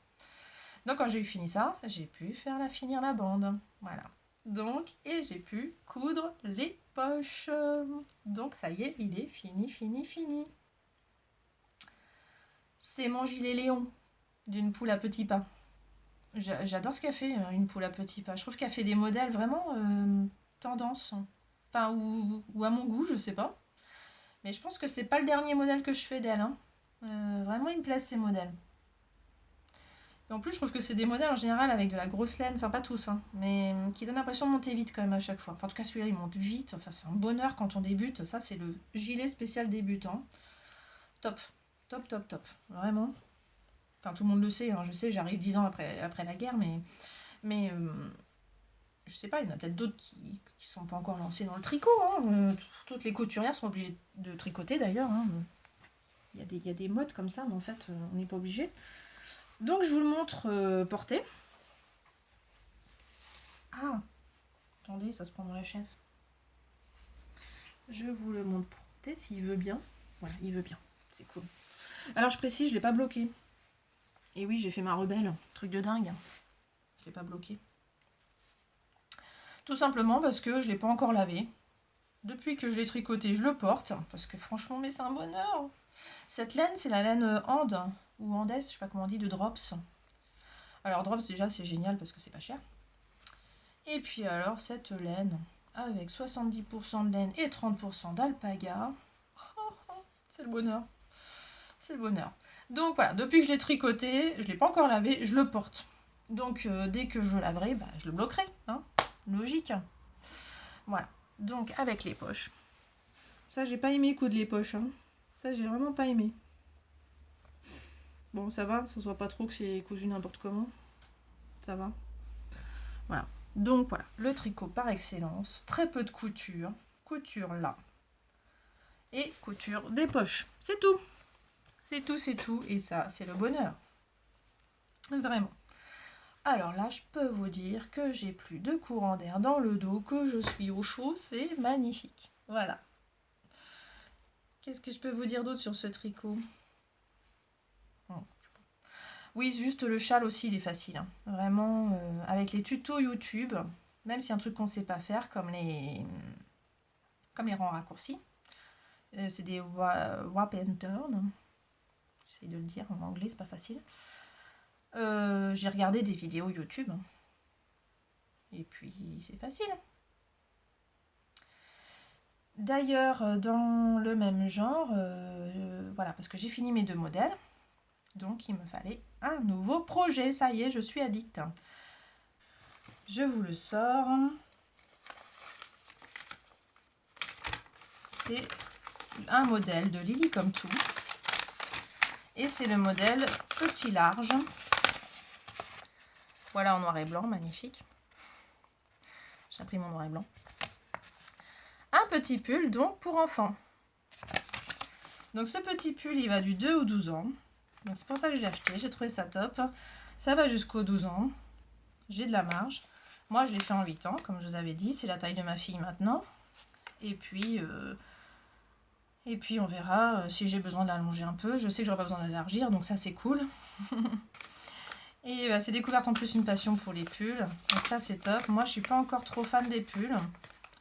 Donc, quand j'ai eu fini ça, j'ai pu finir la bande. Voilà. Donc, et j'ai pu coudre les poches. Donc, ça y est, il est fini. C'est mon gilet Léon d'une poule à petits pas. J'adore ce qu'elle fait, une poule à petits pas. Je trouve qu'elle fait des modèles vraiment tendance. Enfin, ou à mon goût, je sais pas. Mais je pense que c'est pas le dernier modèle que je fais d'elle. Hein. Vraiment, il me plaisent ces modèles. Et en plus, je trouve que c'est des modèles en général avec de la grosse laine, enfin pas tous, hein, mais qui donnent l'impression de monter vite quand même à chaque fois. Enfin, en tout cas, celui-là, il monte vite. Enfin, c'est un bonheur quand on débute. Ça, c'est le gilet spécial débutant. Top. Vraiment. Enfin, tout le monde le sait. Hein. Je sais, j'arrive 10 ans après la guerre, mais je sais pas, il y en a peut-être d'autres qui sont pas encore lancés dans le tricot. Hein. Toutes les couturières sont obligées de tricoter d'ailleurs. Hein. Il y a des modes comme ça, mais en fait, on n'est pas obligé. Donc, je vous le montre porté. Ah, attendez, ça se prend dans la chaise. Je vous le montre porté s'il veut bien. Voilà, il veut bien. C'est cool. Alors, je précise, je ne l'ai pas bloqué. Et oui, j'ai fait ma rebelle. Truc de dingue. Je ne l'ai pas bloqué. Tout simplement parce que je ne l'ai pas encore lavé. Depuis que je l'ai tricoté, je le porte. Parce que franchement, mais c'est un bonheur. Cette laine, c'est la laine Ande. Ou Andes, je sais pas comment on dit, de Drops. Alors, Drops, déjà, c'est génial parce que c'est pas cher. Et puis alors, cette laine, avec 70% de laine et 30% d'alpaga, c'est le bonheur. C'est le bonheur. Donc voilà, depuis que je l'ai tricoté, je ne l'ai pas encore lavé, je le porte. Donc dès que je laverai, bah, je le bloquerai. Hein, logique. Voilà. Donc avec les poches. Ça, j'ai pas aimé coudre les poches. Hein. Ça, j'ai vraiment pas aimé. Bon, ça va, ça soit pas trop que c'est cousu n'importe comment. Ça va. Voilà. Donc voilà, le tricot par excellence. Très peu de couture. Couture là. Et couture des poches. C'est tout. C'est tout. Et ça, c'est le bonheur. Vraiment. Alors là, je peux vous dire que j'ai plus de courant d'air dans le dos, que je suis au chaud. C'est magnifique. Voilà. Qu'est-ce que je peux vous dire d'autre sur ce tricot? Oui, juste le châle aussi, il est facile. Hein. Vraiment, avec les tutos YouTube, même si un truc qu'on ne sait pas faire, comme les rangs raccourcis. C'est des wrap and turn. J'essaie de le dire en anglais, c'est pas facile. J'ai regardé des vidéos YouTube. Et puis, c'est facile. D'ailleurs, dans le même genre, voilà, parce que j'ai fini mes 2 modèles. Donc, il me fallait un nouveau projet. Ça y est, je suis addict. Je vous le sors. C'est un modèle de Lily comme tout. Et c'est le modèle petit large. Voilà en noir et blanc, magnifique. J'ai pris mon noir et blanc. Un petit pull donc pour enfants. Donc ce petit pull, il va du 2 au 12 ans. Donc c'est pour ça que je l'ai acheté. J'ai trouvé ça top. Ça va jusqu'au 12 ans. J'ai de la marge. Moi, je l'ai fait en 8 ans, comme je vous avais dit. C'est la taille de ma fille maintenant. Et puis on verra si j'ai besoin d'allonger un peu. Je sais que j'aurai pas besoin d'élargir, donc ça, c'est cool. Et c'est découverte en plus une passion pour les pulls. Donc ça, c'est top. Moi, je suis pas encore trop fan des pulls.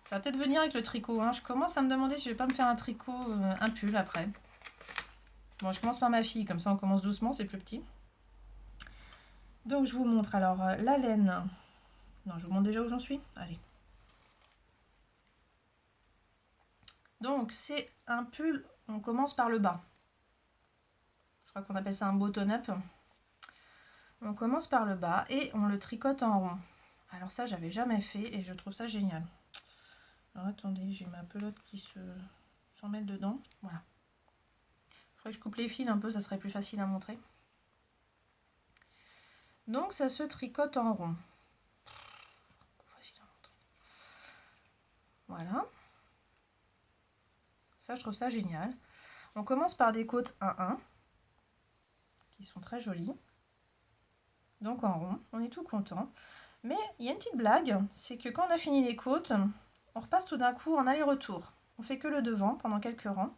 Ça va peut-être venir avec le tricot. Hein. Je commence à me demander si je vais pas me faire un tricot, un pull après. Bon, je commence par ma fille, comme ça on commence doucement, c'est plus petit. Donc je vous montre alors la laine. Non, je vous montre déjà où j'en suis. Allez. Donc c'est un pull, on commence par le bas. Je crois qu'on appelle ça un button-up. On commence par le bas et on le tricote en rond. Alors ça, j'avais jamais fait et je trouve ça génial. Alors attendez, j'ai ma pelote qui s'en mêle dedans. Voilà. Il faudrait que je coupe les fils un peu, ça serait plus facile à montrer. Donc ça se tricote en rond. Voilà. Ça, je trouve ça génial. On commence par des côtes 1-1, qui sont très jolies. Donc en rond, on est tout content. Mais il y a une petite blague, c'est que quand on a fini les côtes, on repasse tout d'un coup en aller-retour. On fait que le devant pendant quelques rangs,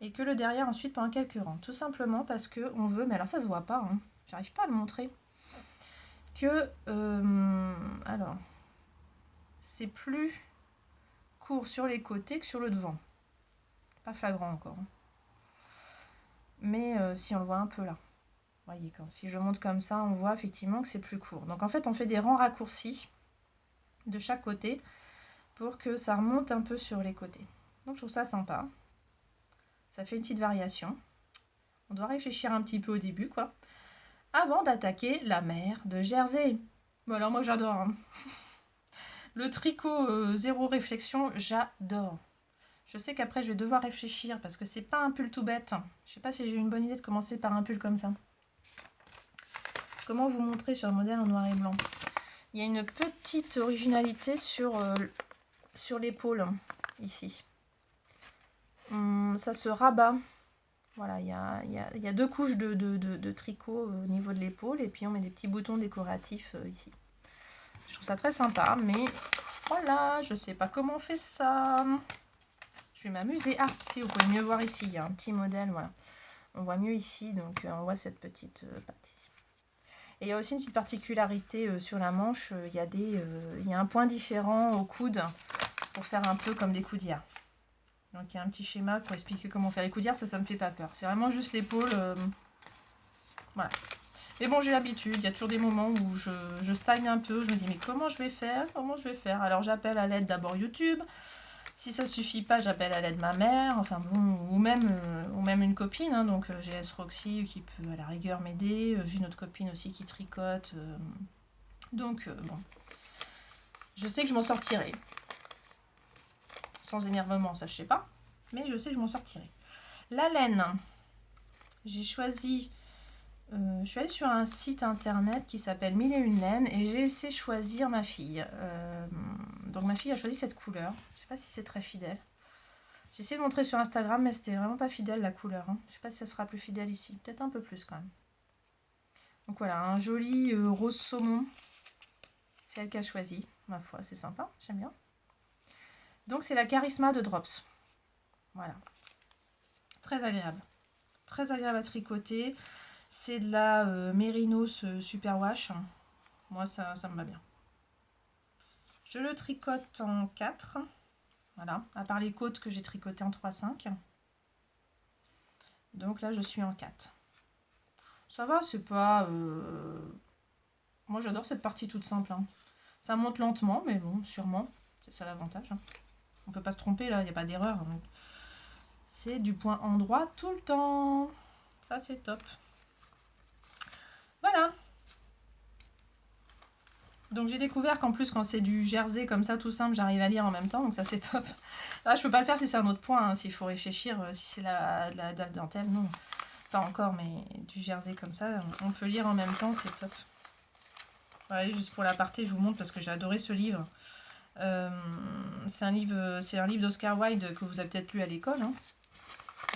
et que le derrière ensuite pendant quelques rangs. Tout simplement parce qu'on veut, mais alors ça se voit pas, hein, j'arrive pas à le montrer, que, alors, c'est plus court sur les côtés que sur le devant. Pas flagrant encore. Mais si on le voit un peu là. Voyez, si je monte comme ça, on voit effectivement que c'est plus court. Donc en fait, on fait des rangs raccourcis de chaque côté pour que ça remonte un peu sur les côtés. Donc je trouve ça sympa. Ça fait une petite variation. On doit réfléchir un petit peu au début, quoi. Avant d'attaquer la mer de Jersey. Bon alors moi j'adore. Hein. Le tricot zéro réflexion, j'adore. Je sais qu'après je vais devoir réfléchir parce que c'est pas un pull tout bête. Je sais pas si j'ai une bonne idée de commencer par un pull comme ça. Comment vous montrer sur le modèle en noir et blanc? Il y a une petite originalité sur l'épaule, ici. Ça se rabat. Voilà, il y a 2 couches de tricot au niveau de l'épaule et puis on met des petits boutons décoratifs ici. Je trouve ça très sympa, mais voilà, je sais pas comment on fait ça. Je vais m'amuser. Ah, si, vous pouvez mieux voir ici, il y a un petit modèle, voilà. On voit mieux ici, donc on voit cette petite partie ici. Et il y a aussi une petite particularité sur la manche, il y a un point différent au coude pour faire un peu comme des coudières. Donc il y a un petit schéma pour expliquer comment faire les coudières, ça me fait pas peur. C'est vraiment juste l'épaule. Voilà. Mais bon, j'ai l'habitude, il y a toujours des moments où je stagne un peu, je me dis mais comment je vais faire? Alors j'appelle à l'aide d'abord YouTube. Si ça suffit pas, j'appelle à l'aide ma mère, enfin bon, ou même une copine, hein, donc j'ai S Roxy qui peut à la rigueur m'aider, j'ai une autre copine aussi qui tricote, donc bon, je sais que je m'en sortirai, sans énervement, ça je sais pas, mais je sais que je m'en sortirai. La laine, j'ai choisi, je suis allée sur un site internet qui s'appelle 1001 laines et j'ai essayé de choisir ma fille, donc ma fille a choisi cette couleur. Je sais pas si c'est très fidèle. J'ai essayé de montrer sur Instagram, mais c'était vraiment pas fidèle la couleur. Hein. Je sais pas si ça sera plus fidèle ici. Peut-être un peu plus quand même. Donc voilà, un joli rose saumon. C'est elle qui a choisi. Ma foi, c'est sympa. J'aime bien. Donc c'est la Charisma de Drops. Voilà. Très agréable. Très agréable à tricoter. C'est de la Mérinos Superwash. Moi, ça me va bien. Je le tricote en 4. Voilà, à part les côtes que j'ai tricotées en 3-5. Donc là, je suis en 4. Ça va, c'est pas... Moi, j'adore cette partie toute simple. Hein. Ça monte lentement, mais bon, sûrement. C'est ça l'avantage. Hein. On peut pas se tromper, là, il n'y a pas d'erreur. Hein. C'est du point endroit tout le temps. Ça, c'est top. Voilà. Donc j'ai découvert qu'en plus quand c'est du jersey comme ça tout simple, j'arrive à lire en même temps, donc ça c'est top. Là je peux pas le faire si c'est un autre point, hein, s'il faut réfléchir, si c'est la dalle dentelle, non. Pas encore, mais du jersey comme ça, on peut lire en même temps, c'est top. Voilà, juste pour l'aparté, je vous montre parce que j'ai adoré ce livre. C'est un livre d'Oscar Wilde que vous avez peut-être lu à l'école. Hein.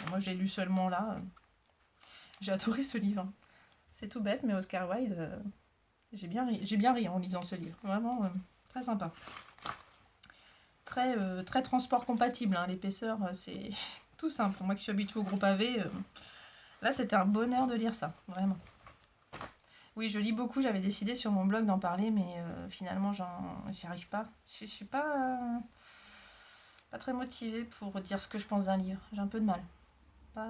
Moi je l'ai lu seulement là. J'ai adoré ce livre. C'est tout bête, mais Oscar Wilde... J'ai bien ri en lisant ce livre. Vraiment très sympa. Très transport compatible. Hein. L'épaisseur, c'est tout simple. Moi qui suis habituée au gros pavé, là c'était un bonheur de lire ça. Vraiment. Oui, je lis beaucoup. J'avais décidé sur mon blog d'en parler, mais finalement, j'y arrive pas. Je suis pas très motivée pour dire ce que je pense d'un livre. J'ai un peu de mal. Je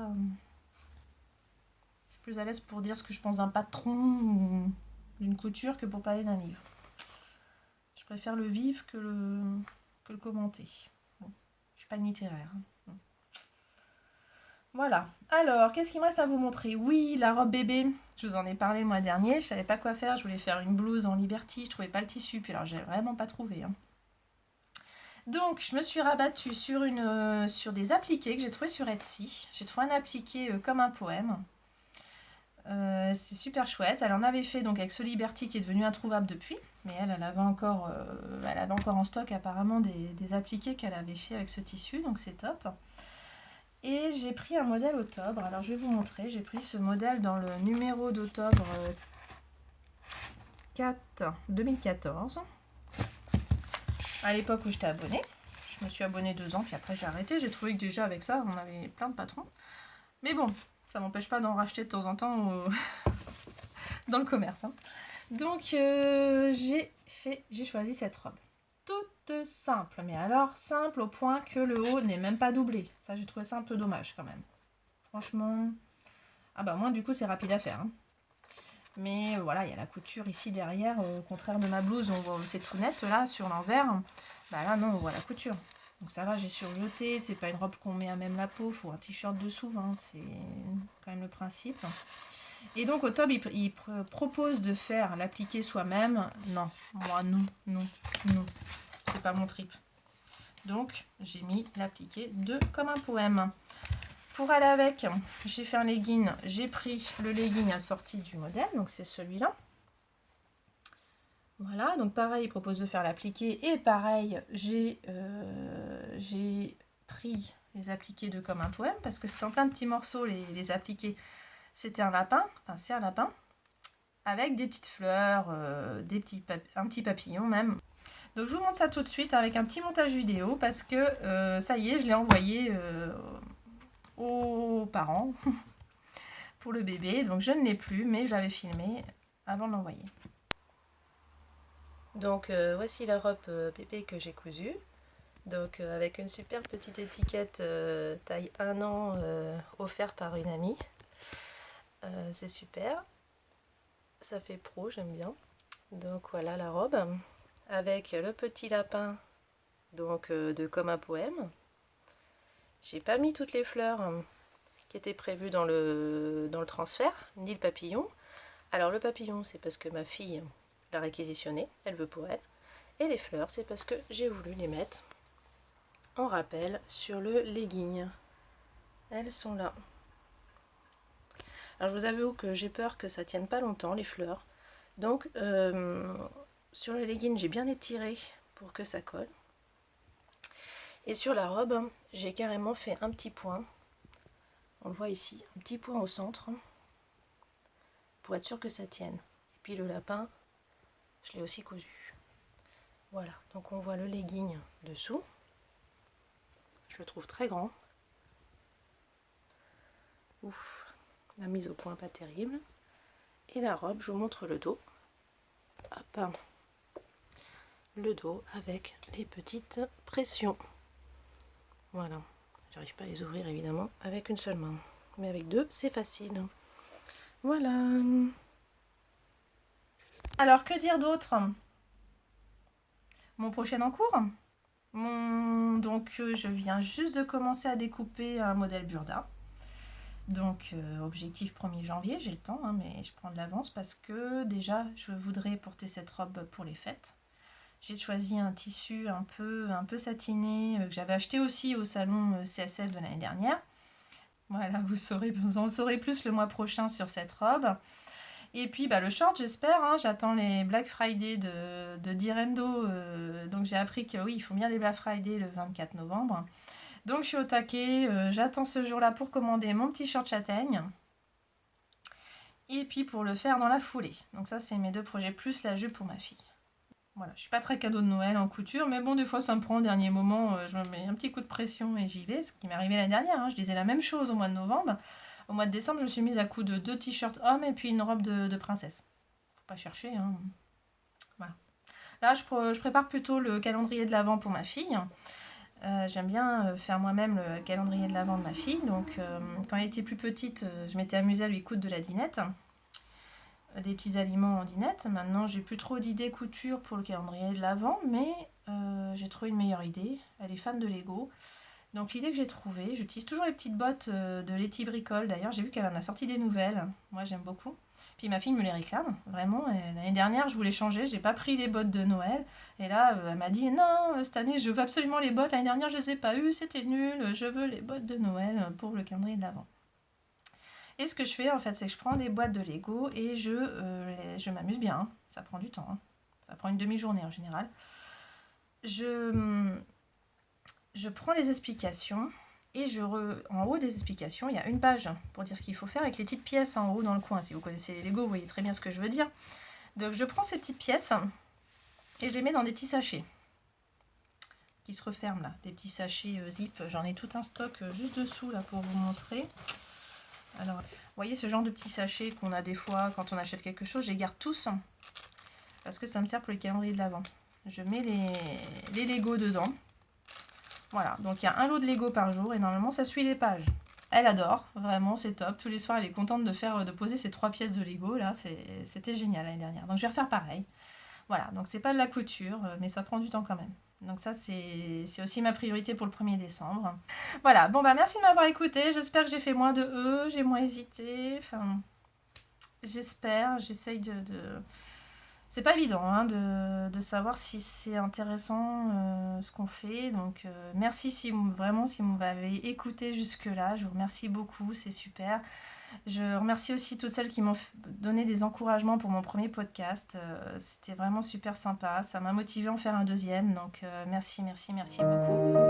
suis plus à l'aise pour dire ce que je pense d'un patron ou... d'une couture que pour parler d'un livre. Je préfère le vivre que le commenter. Bon, je suis pas une littéraire. Hein. Voilà. Alors, qu'est-ce qu'il me reste à vous montrer? Oui, la robe bébé. Je vous en ai parlé le mois dernier. Je savais pas quoi faire. Je voulais faire une blouse en Liberty. Je trouvais pas le tissu. Puis alors, j'ai vraiment pas trouvé. Hein. Donc, je me suis rabattue sur des appliqués que j'ai trouvé sur Etsy. J'ai trouvé un appliqué comme un poème. C'est super chouette. Elle en avait fait donc avec ce Liberty qui est devenu introuvable depuis. Mais elle avait encore en stock apparemment des appliqués qu'elle avait fait avec ce tissu. Donc c'est top. Et j'ai pris un modèle octobre. Alors je vais vous montrer. J'ai pris ce modèle dans le numéro d'octobre 4 2014. À l'époque où j'étais abonnée. Je me suis abonnée 2 ans, puis après j'ai arrêté. J'ai trouvé que déjà avec ça, on avait plein de patrons. Mais bon, ça m'empêche pas d'en racheter de temps en temps dans le commerce. Hein. Donc j'ai choisi cette robe. Toute simple, mais alors simple au point que le haut n'est même pas doublé. Ça, j'ai trouvé ça un peu dommage quand même. Franchement, ah bah moi du coup c'est rapide à faire. Hein. Mais voilà, il y a la couture ici derrière, au contraire de ma blouse, on voit c'est tout net là sur l'envers. Bah là non, on voit la couture. Donc ça va, j'ai surjeté, c'est pas une robe qu'on met à même la peau, faut un t-shirt dessous, hein, c'est quand même le principe. Et donc au top, il propose de faire l'appliquer soi-même. Non, moi non, c'est pas mon trip. Donc j'ai mis l'appliqué de Comme un poème. Pour aller avec, j'ai fait un legging, j'ai pris le legging assorti du modèle, donc c'est celui-là. Voilà, donc pareil, il propose de faire l'appliqué. Et pareil, j'ai pris les appliqués de Comme un poème, parce que c'était en plein de petits morceaux, les appliqués. C'était un lapin, enfin c'est un lapin, avec des petites fleurs, un petit papillon même. Donc je vous montre ça tout de suite avec un petit montage vidéo, parce que ça y est, je l'ai envoyé aux parents pour le bébé. Donc je ne l'ai plus, mais je l'avais filmé avant de l'envoyer. Donc voici la robe bébé que j'ai cousue. Donc avec une super petite étiquette taille 1 an offerte par une amie. C'est super. Ça fait pro, j'aime bien. Donc voilà la robe. Avec le petit lapin donc de Comme un poème. J'ai pas mis toutes les fleurs qui étaient prévues dans le transfert, ni le papillon. Alors le papillon, c'est parce que ma fille l'a réquisitionné, elle veut pour elle. Et les fleurs, c'est parce que j'ai voulu les mettre en rappel sur le legging. Elles sont là. Alors je vous avoue que j'ai peur que ça tienne pas longtemps, les fleurs. Donc sur le legging, j'ai bien étiré pour que ça colle. Et sur la robe, j'ai carrément fait un petit point. On le voit ici, un petit point au centre. Pour être sûr que ça tienne. Et puis le lapin, je l'ai aussi cousu. Voilà, donc on voit le legging dessous. Je le trouve très grand. Ouf, la mise au point pas terrible. Et la robe, je vous montre le dos. Hop, le dos avec les petites pressions. Voilà, j'arrive pas à les ouvrir évidemment avec une seule main. Mais avec deux, c'est facile. Voilà. Alors, que dire d'autre? Mon prochain en cours. Donc, je viens juste de commencer à découper un modèle Burda. Donc, objectif 1er janvier, j'ai le temps, hein, mais je prends de l'avance parce que déjà, je voudrais porter cette robe pour les fêtes. J'ai choisi un tissu un peu satiné que j'avais acheté aussi au salon CSF de l'année dernière. Voilà, vous en saurez plus le mois prochain sur cette robe. Et puis bah, le short, j'espère, hein, j'attends les Black Friday de Direndo. Donc j'ai appris que oui, il faut bien les Black Friday le 24 novembre. Donc je suis au taquet, j'attends ce jour-là pour commander mon petit short châtaigne. Et puis pour le faire dans la foulée. Donc ça, c'est mes deux projets, plus la jupe pour ma fille. Voilà, je suis pas très cadeau de Noël en couture, mais bon, des fois ça me prend au dernier moment, je me mets un petit coup de pression et j'y vais, ce qui m'est arrivé l'année dernière, hein. Je disais la même chose au mois de novembre. Au mois de décembre, je me suis mise à coup de 2 t-shirts hommes et puis une robe de princesse. Faut pas chercher, hein. Voilà. Là, je prépare plutôt le calendrier de l'Avent pour ma fille. J'aime bien faire moi-même le calendrier de l'Avent de ma fille. Donc, quand elle était plus petite, je m'étais amusée à lui coudre de la dinette. Des petits aliments en dinette. Maintenant, j'ai plus trop d'idées couture pour le calendrier de l'Avent, mais j'ai trouvé une meilleure idée. Elle est fan de Lego. Donc l'idée que j'ai trouvée, j'utilise toujours les petites bottes de Letty Bricole. D'ailleurs, j'ai vu qu'elle en a sorti des nouvelles. Moi, j'aime beaucoup. Puis ma fille me les réclame, vraiment. L'année dernière, je voulais changer, j'ai pas pris les bottes de Noël. Et là, elle m'a dit, non, cette année, je veux absolument les bottes. L'année dernière, je les ai pas eues, c'était nul. Je veux les bottes de Noël pour le calendrier de l'Avent. Et ce que je fais en fait, c'est que je prends des boîtes de Lego et je m'amuse bien, hein. Ça prend du temps, hein. Ça prend une demi-journée en général. Je prends les explications et en haut des explications, il y a une page pour dire ce qu'il faut faire avec les petites pièces en haut dans le coin. Si vous connaissez les Lego, vous voyez très bien ce que je veux dire. Donc je prends ces petites pièces et je les mets dans des petits sachets qui se referment là, des petits sachets zip. J'en ai tout un stock juste dessous là pour vous montrer. Alors, vous voyez ce genre de petits sachets qu'on a des fois quand on achète quelque chose, je les garde tous parce que ça me sert pour les calendriers de l'Avent. Je mets les Lego dedans. Voilà, donc il y a un lot de Lego par jour et normalement ça suit les pages. Elle adore, vraiment c'est top. Tous les soirs elle est contente de poser ces 3 pièces de Lego là, c'était génial l'année dernière. Donc je vais refaire pareil. Voilà, donc c'est pas de la couture, mais ça prend du temps quand même. Donc ça c'est aussi ma priorité pour le 1er décembre. Voilà, bon bah merci de m'avoir écouté. J'espère que j'ai fait moins de j'ai moins hésité. Enfin, j'essaye de... C'est pas évident hein, de savoir si c'est intéressant ce qu'on fait. Donc merci si vous m'avez écouté jusque-là. Je vous remercie beaucoup, c'est super. Je remercie aussi toutes celles qui m'ont donné des encouragements pour mon premier podcast. C'était vraiment super sympa. Ça m'a motivée à en faire un deuxième. Donc merci beaucoup.